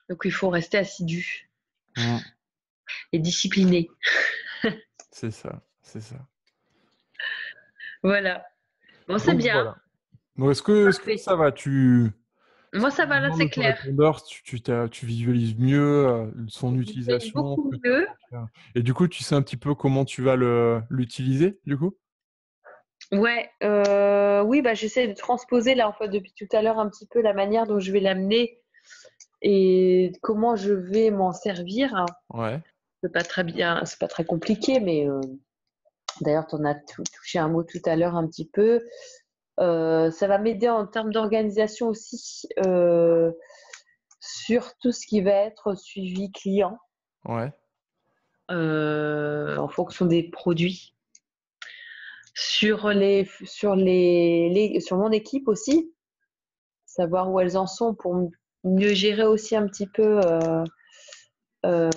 Donc, il faut rester assidu Mm. et discipliné. C'est ça, c'est ça. Voilà. Bon, c'est Donc bien. voilà. Donc est-ce que Parfait. ça va? Moi, ça va, là, Dans c'est clair. l'autorépondeur, tu visualises mieux son Je visualise utilisation. beaucoup mieux. Et du coup, tu sais un petit peu comment tu vas l'utiliser, du coup? Ouais, oui, bah, j'essaie de transposer là en fait depuis tout à l'heure un petit peu la manière dont je vais l'amener et comment je vais m'en servir. Ouais. C'est pas très bien, c'est pas très compliqué, mais d'ailleurs, tu en as touché un mot tout à l'heure un petit peu. Ça va m'aider en termes d'organisation aussi sur tout ce qui va être suivi client Ouais. en fonction des produits. Sur mon équipe aussi, savoir où elles en sont pour mieux gérer aussi un petit peu euh,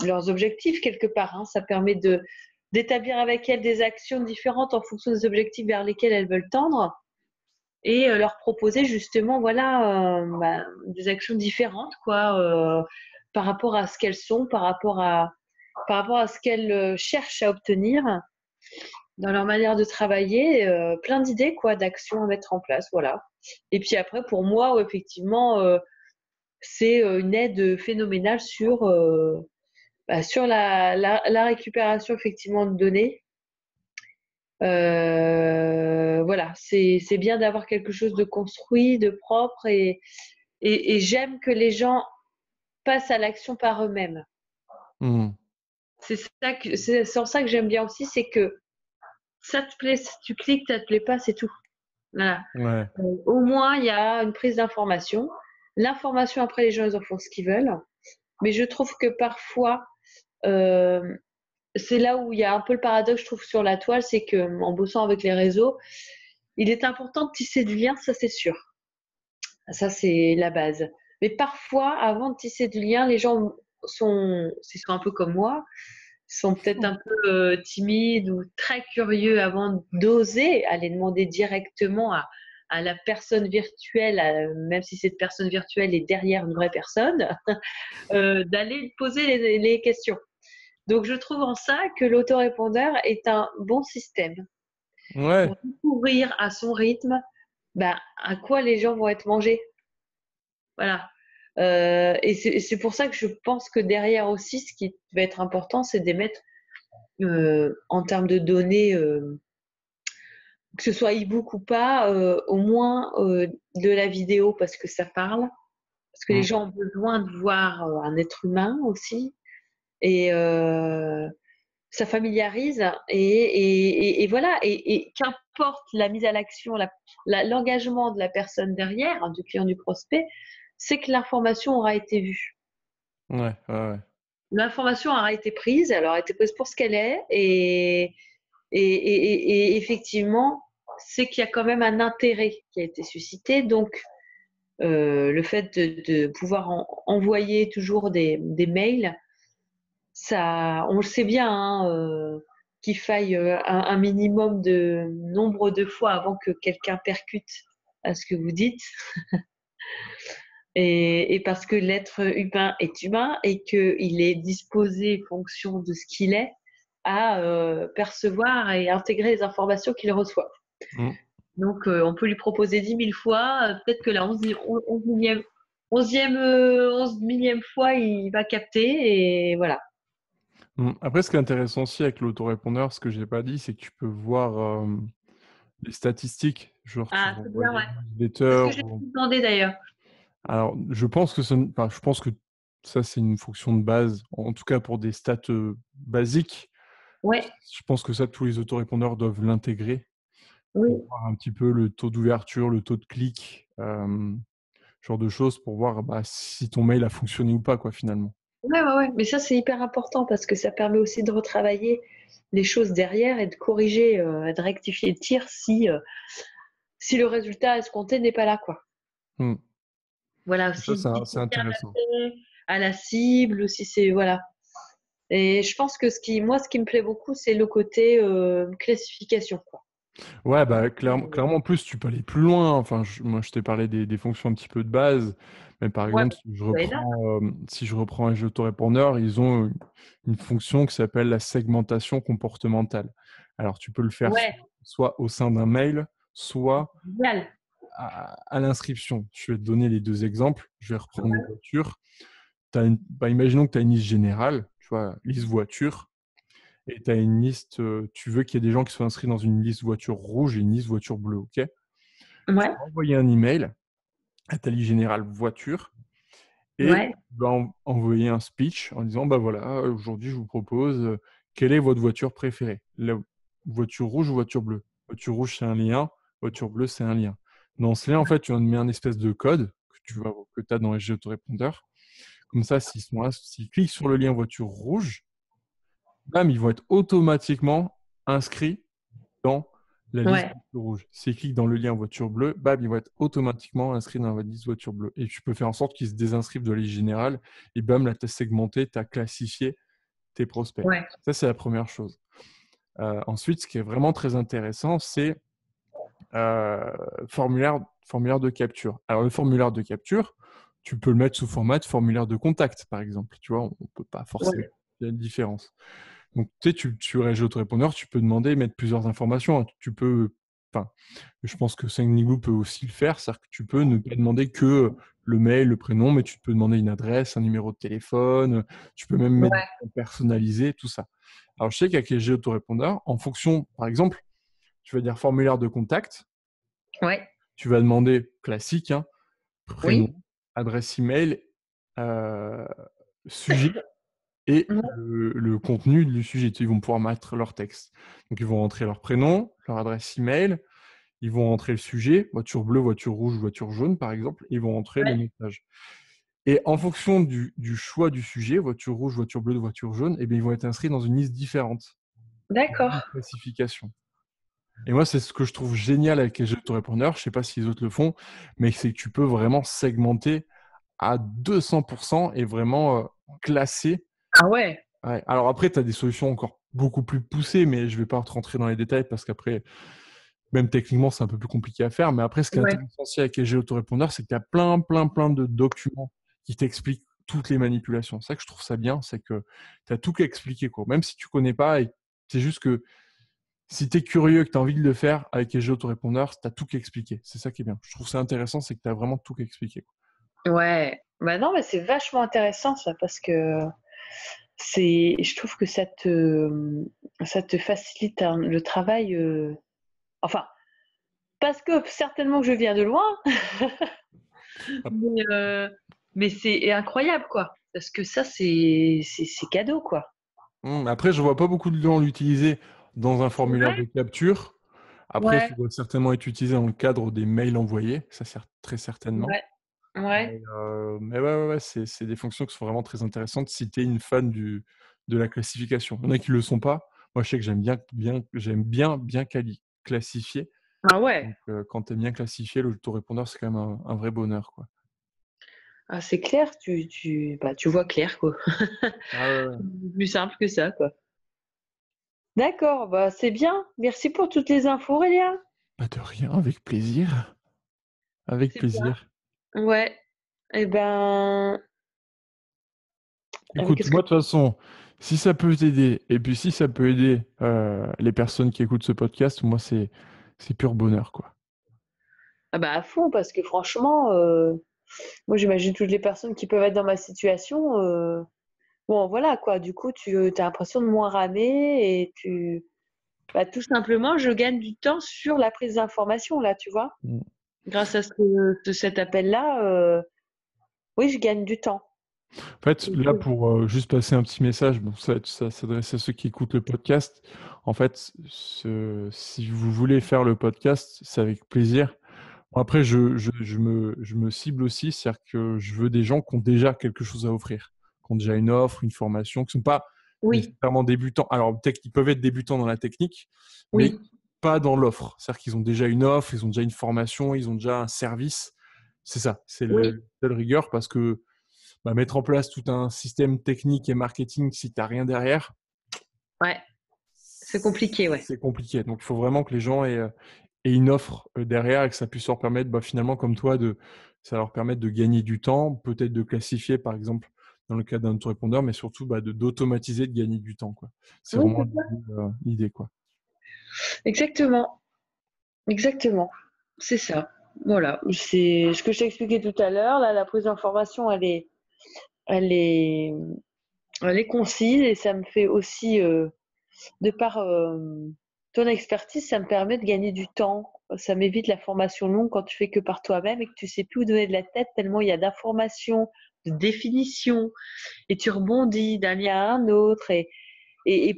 leurs objectifs quelque part, hein. Ça permet d'établir avec elles des actions différentes en fonction des objectifs vers lesquels elles veulent tendre et leur proposer justement voilà des actions différentes quoi par rapport à ce qu'elles sont, par rapport à par rapport à ce qu'elles cherchent à obtenir dans leur manière de travailler, plein d'idées quoi, d'actions à mettre en place, voilà. Et puis après, pour moi, ouais, effectivement, c'est une aide phénoménale sur la récupération effectivement de données. Voilà, c'est bien d'avoir quelque chose de construit, de propre, et j'aime que les gens passent à l'action par eux-mêmes. Mmh. C'est en ça que j'aime bien aussi, c'est que ça te plaît, si tu cliques, ça te plaît pas, c'est tout. Voilà. Ouais. Au moins, il y a une prise d'information. L'information, après, les gens, ils en font ce qu'ils veulent. Mais je trouve que parfois, euh, c'est là où il y a un peu le paradoxe, je trouve, sur la toile, c'est que en bossant avec les réseaux, il est important de tisser du lien, ça c'est sûr. Ça, c'est la base. Mais parfois, avant de tisser du lien, les gens s'ils sont un peu comme moi, sont peut-être un peu timides ou très curieux avant d'oser aller demander directement à la personne virtuelle, même si cette personne virtuelle est derrière une vraie personne, d'aller poser les questions. Donc, je trouve en ça que l'autorépondeur est un bon système Ouais. pour découvrir à son rythme à quoi les gens vont être mangés. Voilà. Et c'est pour ça que je pense que derrière aussi, ce qui va être important, c'est d'émettre en termes de données, que ce soit e-book ou pas, au moins de la vidéo parce que ça parle, parce que les Mmh. gens ont besoin de voir un être humain aussi. Et ça familiarise et voilà. Et qu'importe la mise à l'action, l'engagement de la personne derrière, hein, du client, du prospect, c'est que l'information aura été vue. Ouais, ouais, ouais. L'information aura été prise, elle aura été prise pour ce qu'elle est, et effectivement, c'est qu'il y a quand même un intérêt qui a été suscité. Donc, le fait de pouvoir envoyer toujours des mails, ça, on le sait bien, hein, qu'il faille un minimum de nombre de fois avant que quelqu'un percute à ce que vous dites. Et parce que l'être humain est humain et qu'il est disposé, fonction de ce qu'il est, à percevoir et intégrer les informations qu'il reçoit. Mmh. Donc, on peut lui proposer 10 000 fois, peut-être que la 11 millième fois, il va capter, et voilà. Mmh. Après, ce qui est intéressant aussi avec l'autorépondeur, ce que j'ai pas dit, c'est que tu peux voir les statistiques. Genre, tu Ah, vas c'est bien, envoyer ouais. une C'est ce newsletter que j'ai ou... demandé d'ailleurs. Alors, je pense que je pense que ça, c'est une fonction de base, en tout cas pour des stats basiques. Ouais, Je pense que ça, tous les autorépondeurs doivent l'intégrer pour oui. voir un petit peu le taux d'ouverture, le taux de clic, ce genre de choses pour voir si ton mail a fonctionné ou pas, quoi, finalement. Ouais, ouais, ouais. Mais ça, c'est hyper important parce que ça permet aussi de retravailler les choses derrière et de corriger, de rectifier le tir si le résultat escompté n'est pas là, quoi. Mmh. Voilà, Ça, si c'est c'est bien intéressant. adapté à la cible, ou si c'est, voilà. Et je pense que moi, ce qui me plaît beaucoup, c'est le côté classification, quoi. Ouais, bah, clairement, en plus, tu peux aller plus loin. Enfin, moi, je t'ai parlé des fonctions un petit peu de base. Mais par Ouais, exemple, ça aide. si je reprends un autorépondeur, ils ont une fonction qui s'appelle la segmentation comportementale. Alors, tu peux le faire Ouais, soit au sein d'un mail, soit génial. à l'inscription. Je vais te donner les deux exemples. Je vais reprendre les voitures. Imaginons que tu as une liste générale, tu vois, liste voiture, et tu as une liste, tu veux qu'il y ait des gens qui soient inscrits dans une liste voiture rouge et une liste voiture bleue, ok? Tu Ouais, vas envoyer un email à ta liste générale voiture et ouais, tu vas envoyer un speech en disant, bah voilà, aujourd'hui je vous propose, quelle est votre voiture préférée? La voiture rouge ou voiture bleue? Voiture rouge, c'est un lien, voiture bleue, c'est un lien. Dans ce lien, en fait, tu mets un espèce de code que tu as dans les autorépondeurs. Comme ça, s'ils cliquent sur le lien voiture rouge, bam, ils vont être automatiquement inscrits dans la liste ouais, voiture rouge. S'ils cliquent dans le lien voiture bleue, bam, ils vont être automatiquement inscrits dans la liste voiture bleue. Et tu peux faire en sorte qu'ils se désinscrivent de la liste générale. Et bam, là, tu as segmenté, tu as classifié tes prospects. ouais, Ça, c'est la première chose. Ensuite, ce qui est vraiment très intéressant, c'est euh, formulaire de capture. Alors, le formulaire de capture, tu peux le mettre sous format de formulaire de contact, par exemple. Tu vois, on ne peut pas ouais, forcément Il y a une différence. Donc, tu sais, tu réagis autorépondeur, tu peux demander, mettre plusieurs informations. Tu peux, enfin, je pense que SendGlue peut aussi le faire, c'est-à-dire que tu peux ne pas demander que le mail, le prénom, mais tu peux demander une adresse, un numéro de téléphone, tu peux même mettre Ouais, personnalisé, tout ça. Alors, je sais qu'avec les autorépondeurs, en fonction, par exemple, tu vas dire formulaire de contact, ouais, tu vas demander classique, hein, prénom, oui. adresse email, euh, sujet et Ouais, le contenu du sujet. Ils vont pouvoir mettre leur texte. Donc, ils vont rentrer leur prénom, leur adresse email, ils vont rentrer le sujet, voiture bleue, voiture rouge, voiture jaune, par exemple, et ils vont rentrer le ouais. message. Et en fonction du choix du sujet, voiture rouge, voiture bleue, voiture jaune, eh bien, ils vont être inscrits dans une liste différente, D'accord. une classification. Et moi, c'est ce que je trouve génial avec les autorépondeurs, je ne sais pas si les autres le font, mais c'est que tu peux vraiment segmenter à 200% et vraiment classer. Ah ouais. Ouais. Alors après, tu as des solutions encore beaucoup plus poussées, mais je ne vais pas rentrer dans les détails parce qu'après, même techniquement, c'est un peu plus compliqué à faire. Mais après, ce qui est Ouais. intéressant aussi avec les géautorépondeurs, c'est qu'il y a plein de documents qui t'expliquent toutes les manipulations. C'est ça que je trouve ça bien, c'est que tu as tout qu'à expliquer, quoi. Même si tu connais pas, et c'est juste que si tu es curieux et que tu as envie de le faire avec les géautorépondeurs, tu as tout qu'à expliquer. C'est ça qui est bien. Je trouve ça intéressant, c'est que tu as vraiment tout qu'à expliquer, quoi. Ouais. Bah non, mais c'est vachement intéressant ça parce que je trouve que ça te facilite le travail. Enfin, parce que certainement que je viens de loin, mais, euh, mais c'est incroyable quoi. Parce que ça, c'est cadeau quoi. Après, je vois pas beaucoup de gens l'utiliser dans un formulaire Ouais. de capture. Après, Ouais. ça doit certainement être utilisé dans le cadre des mails envoyés. Ça sert très certainement. Ouais. Ouais. Mais ouais, c'est des fonctions qui sont vraiment très intéressantes si tu es une fan de la classification. Il y en a qui ne le sont pas. Moi, je sais que j'aime bien classifier. Ah ouais. Donc, quand tu es bien classifié, l'autorépondeur, c'est quand même un vrai bonheur, quoi. Ah, c'est clair, bah, tu vois clair quoi. Ah ouais, ouais. Plus simple que ça quoi. D'accord, bah c'est bien. Merci pour toutes les infos, Aurélien. Bah, de rien, avec plaisir. Avec C'est bien. plaisir. Ouais. Eh ben, Écoute, qu'est-ce que... moi, de toute façon, si ça peut t'aider, et puis si ça peut aider les personnes qui écoutent ce podcast, moi, c'est pur bonheur, quoi. Ah bah à fond, parce que franchement, moi j'imagine toutes les personnes qui peuvent être dans ma situation. Bon, voilà quoi. Du coup, tu as l'impression de moins ramer et bah, tout simplement, je gagne du temps sur la prise d'information là, tu vois. Mm. Grâce à cet appel-là, oui, je gagne du temps. En fait, là, pour juste passer un petit message, bon, ça s'adresse à ceux qui écoutent le podcast. En fait, si vous voulez faire le podcast, c'est avec plaisir. Bon, après, je me cible aussi, c'est-à-dire que je veux des gens qui ont déjà quelque chose à offrir, qui ont déjà une offre, une formation, qui ne sont pas Oui, nécessairement débutants. Alors, peut-être qu'ils peuvent être débutants dans la technique, mais oui, pas dans l'offre. C'est-à-dire qu'ils ont déjà une offre, ils ont déjà une formation, ils ont déjà un service. C'est ça, c'est oui, le seul rigueur parce que bah, mettre en place tout un système technique et marketing si tu n'as rien derrière, ouais, c'est compliqué, ouais. c'est compliqué. Donc, il faut vraiment que les gens aient une offre derrière et que ça puisse leur permettre, bah, finalement, comme toi, ça leur permettre de gagner du temps, peut-être de classifier, par exemple, dans le cas d'un autorépondeur, mais surtout bah, d'automatiser, de gagner du temps, quoi. C'est Oui, vraiment c'est ça. l'idée, quoi. Exactement, exactement. C'est ça. Voilà, c'est ce que je t'ai expliqué tout à l'heure. Là, la prise d'information, elle est, elle est concise et ça me fait aussi, de par ton expertise, ça me permet de gagner du temps. Ça m'évite la formation longue quand tu fais que par toi-même et que tu sais plus où donner de la tête tellement il y a d'informations, de définitions et tu rebondis d'un lien à un autre et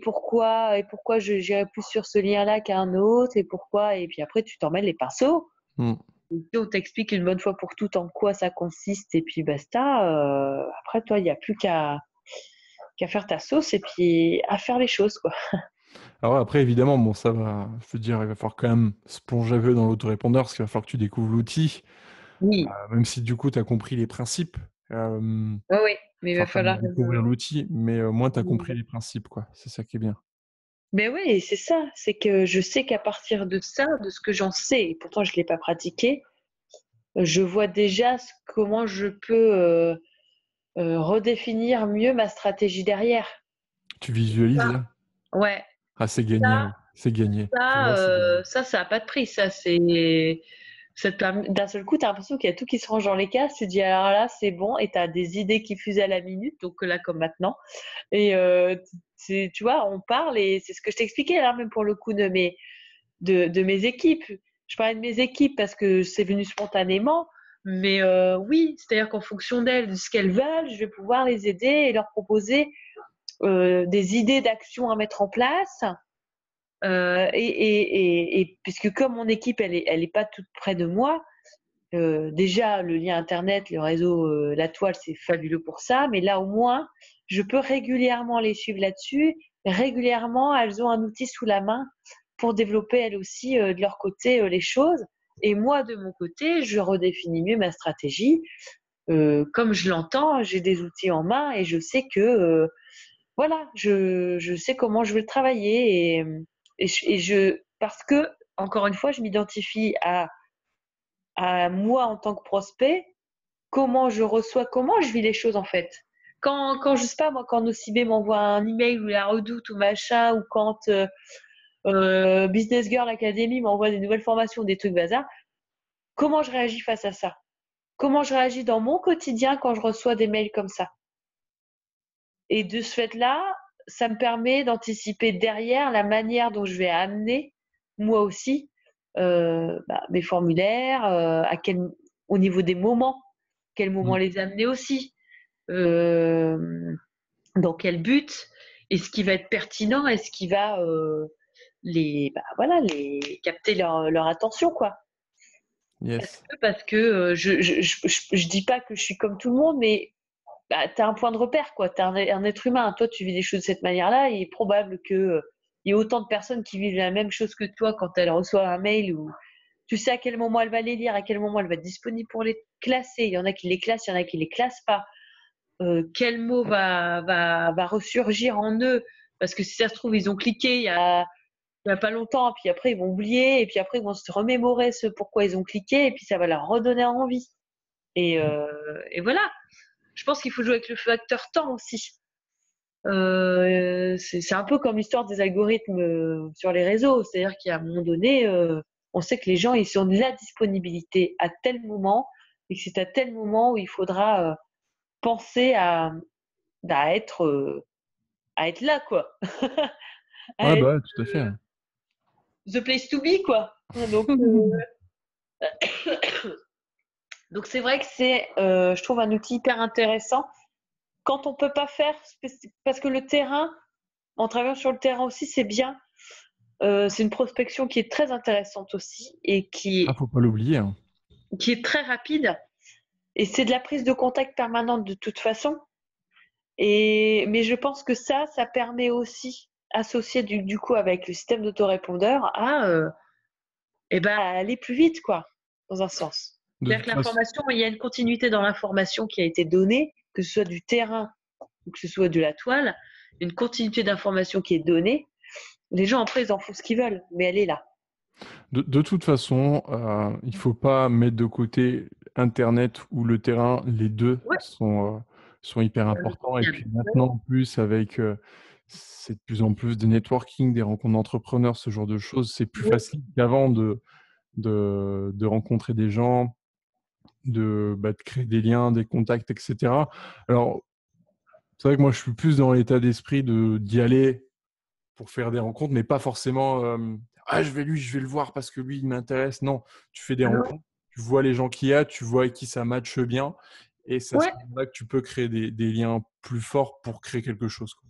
pourquoi je j'irais plus sur ce lien-là qu'à un autre et pourquoi et puis après tu t'en mêles les pinceaux. Mm. Et puis on t'explique une bonne fois pour toutes en quoi ça consiste et puis basta. Après toi il n'y a plus qu'à faire ta sauce et puis à faire les choses quoi. Alors après, évidemment, bon, ça va, je veux dire, il va falloir quand même se plonger un peu dans l'autorépondeur, parce qu'il va falloir que tu découvres l'outil, Oui, même si du coup, tu as compris les principes. oui, oui, mais il va Enfin, falloir. découvrir l'outil, mais au moins, tu as compris les principes, quoi. C'est ça qui est bien. Mais oui, c'est ça. C'est que je sais qu'à partir de ça, de ce que j'en sais, et pourtant je ne l'ai pas pratiqué, je vois déjà comment je peux redéfinir mieux ma stratégie derrière. Tu visualises là? Ouais. Ah, c'est gagné, Ça, hein. C'est gagné. Pour moi, ça, c'est gagné. ça a pas de prix. D'un seul coup, tu as l'impression qu'il y a tout qui se range dans les cases. Tu te dis, alors là, c'est bon, et tu as des idées qui fusent à la minute, donc là, comme maintenant. Et tu vois, on parle, et c'est ce que je t'expliquais là, même pour le coup de mes équipes. Je parlais de mes équipes parce que c'est venu spontanément, mais oui, c'est-à-dire qu'en fonction d'elles, de ce qu'elles veulent, je vais pouvoir les aider et leur proposer des idées d'action à mettre en place. Et puisque comme mon équipe, elle est pas toute près de moi, déjà le lien internet, le réseau, la toile, c'est fabuleux pour ça. Mais là, au moins, je peux régulièrement les suivre là-dessus. Régulièrement, elles ont un outil sous la main pour développer elles aussi de leur côté les choses. Et moi, de mon côté, je redéfinis mieux ma stratégie. Comme je l'entends, j'ai des outils en main et je sais que voilà, je sais comment je veux le travailler parce que, encore une fois, je m'identifie à moi en tant que prospect, comment je reçois, comment je vis les choses en fait. Quand je sais pas moi, quand Nocibé m'envoie un email ou la Redoute ou machin, ou quand Business Girl Academy m'envoie des nouvelles formations, des trucs bazar, comment je réagis face à ça? Comment je réagis dans mon quotidien quand je reçois des mails comme ça? Et de ce fait-là, ça me permet d'anticiper derrière la manière dont je vais amener, moi aussi, mes formulaires, au niveau des moments, quel moment Mm. les amener aussi, euh, dans quel but, et ce qui va être pertinent, et ce qui va les capter leur attention, quoi. Yes. Parce que je dis pas que je suis comme tout le monde, mais bah, tu as un point de repère, quoi. Tu es un être humain. Toi, tu vis des choses de cette manière-là. Il est probable qu'il y ait autant de personnes qui vivent la même chose que toi quand elles reçoivent un mail, où tu sais à quel moment elle va les lire, à quel moment elle va être disponible pour les classer. Il y en a qui les classent, il y en a qui les classent pas. Quel mot va ressurgir en eux? Parce que si ça se trouve, ils ont cliqué il y a pas longtemps, puis après ils vont oublier, et puis après ils vont se remémorer ce pourquoi ils ont cliqué, et puis ça va leur redonner envie. Et voilà. Je pense qu'il faut jouer avec le facteur temps aussi. C'est un peu comme l'histoire des algorithmes sur les réseaux. C'est-à-dire qu'à un moment donné, on sait que les gens, ils ont de la disponibilité à tel moment, et que c'est à tel moment où il faudra penser à être, euh, à être là, quoi. À Ouais, être bah, ouais, tout à fait, hein. the place to be, quoi. Donc c'est vrai que je trouve, un outil hyper intéressant quand on peut pas faire, parce que le terrain, en travaillant sur le terrain aussi, c'est bien. C'est une prospection qui est très intéressante aussi, et Ah, faut pas l'oublier, hein. qui est très rapide. Et c'est de la prise de contact permanente de toute façon. Mais je pense que ça permet aussi, associé du coup avec le système d'autorépondeur, à aller plus vite, quoi, dans un sens. De C'est-à-dire toute que façon, l'information, il y a une continuité dans l'information qui a été donnée, que ce soit du terrain ou que ce soit de la toile, une continuité d'information qui est donnée. Les gens, après, ils en font ce qu'ils veulent, mais elle est là. de toute façon, il faut pas mettre de côté Internet ou le terrain. Les deux Ouais. sont hyper importants. Et puis maintenant, en plus, avec c'est de plus en plus des networking, des rencontres d'entrepreneurs, ce genre de choses, c'est plus facile qu'avant de rencontrer des gens, de créer des liens, des contacts, etc. Alors, c'est vrai que moi, je suis plus dans l'état d'esprit d'y aller pour faire des rencontres, mais pas forcément ah, je vais le voir parce que lui, il m'intéresse. Non, tu fais des rencontres, tu vois les gens qu'il y a, tu vois avec qui ça matche bien, et c'est à ce Ouais, moment-là que tu peux créer des liens plus forts pour créer quelque chose, quoi.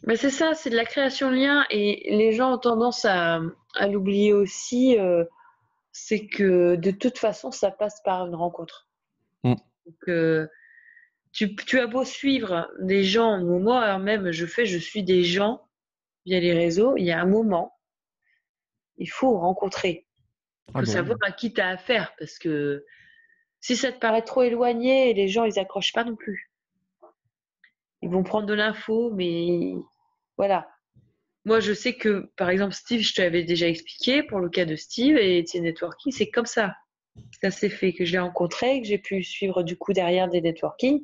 mais c'est ça, c'est de la création de liens, et les gens ont tendance à l'oublier aussi. C'est que de toute façon, ça passe par une rencontre. Mm. Donc, tu as beau suivre des gens, ou moi même, je suis des gens via les réseaux, il y a un moment, il faut rencontrer. Il Ah faut bah oui. savoir à qui tu as affaire, parce que si ça te paraît trop éloigné, les gens, ils accrochent pas non plus. Ils vont prendre de l'info, mais voilà. Moi, je sais que, par exemple, Steve, je te l'avais déjà expliqué, pour le cas de Steve et Etienne Networking, c'est comme ça. Ça s'est fait, que je l'ai rencontré, que j'ai pu suivre du coup derrière des networking.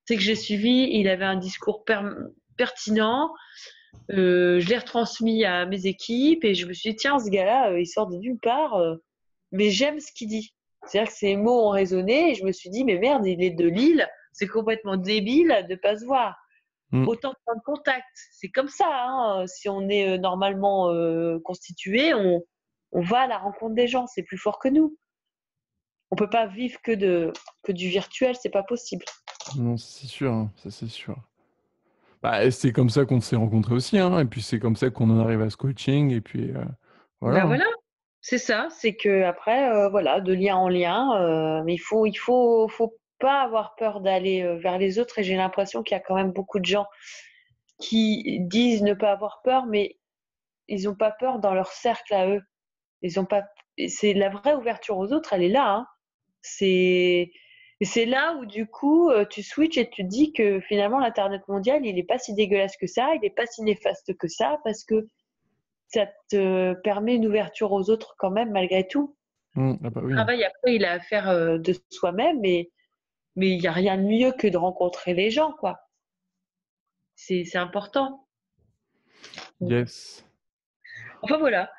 C'est que j'ai suivi, il avait un discours pertinent. Je l'ai retransmis à mes équipes et je me suis dit, tiens, ce gars-là, il sort de nulle part, mais j'aime ce qu'il dit. C'est-à-dire que ses mots ont résonné et je me suis dit, mais merde, il est de Lille, c'est complètement débile de ne pas se voir. Autant prendre contact. C'est comme ça, hein. Si on est normalement constitué, on va à la rencontre des gens, c'est plus fort que nous. On peut pas vivre que du virtuel, c'est pas possible. Non, c'est sûr, hein, ça c'est sûr. Bah, et c'est comme ça qu'on s'est rencontrés aussi, hein, et puis c'est comme ça qu'on en arrive à ce coaching, et puis voilà. Ben voilà, c'est ça, c'est que après, voilà, de lien en lien, mais faut pas avoir peur d'aller vers les autres. Et j'ai l'impression qu'il y a quand même beaucoup de gens qui disent ne pas avoir peur, mais ils n'ont pas peur dans leur cercle à eux. Ils ont pas. C'est la vraie ouverture aux autres, elle est là, hein. C'est c'est là où du coup tu switches et tu te dis que finalement l'internet mondial il est pas si dégueulasse que ça, il est pas si néfaste que ça parce que ça te permet une ouverture aux autres quand même malgré tout. Ah bah Le oui. travail après il a à faire de soi-même mais il y a rien de mieux que de rencontrer les gens quoi. C'est important. Yes. Enfin voilà.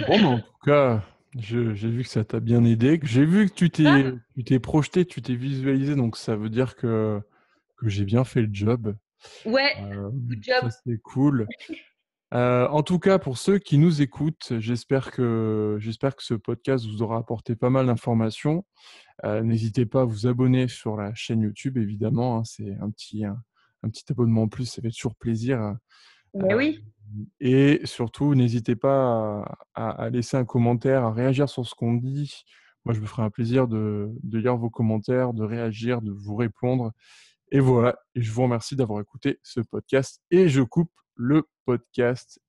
Bon, mais en tout cas, j'ai vu que ça t'a bien aidé, que j'ai vu que Ah, tu t'es projeté, tu t'es visualisé, donc ça veut dire que j'ai bien fait le job. ouais, Euh, good job. Ça, c'est cool. En tout cas, pour ceux qui nous écoutent, j'espère que ce podcast vous aura apporté pas mal d'informations. N'hésitez pas à vous abonner sur la chaîne YouTube, évidemment, hein, c'est un petit abonnement en plus, ça fait toujours plaisir. Mais Euh, oui. et surtout, n'hésitez pas à laisser un commentaire, à réagir sur ce qu'on dit. Moi, je me ferai un plaisir de lire vos commentaires, de réagir, de vous répondre. Et voilà, et je vous remercie d'avoir écouté ce podcast. Et je coupe le podcast.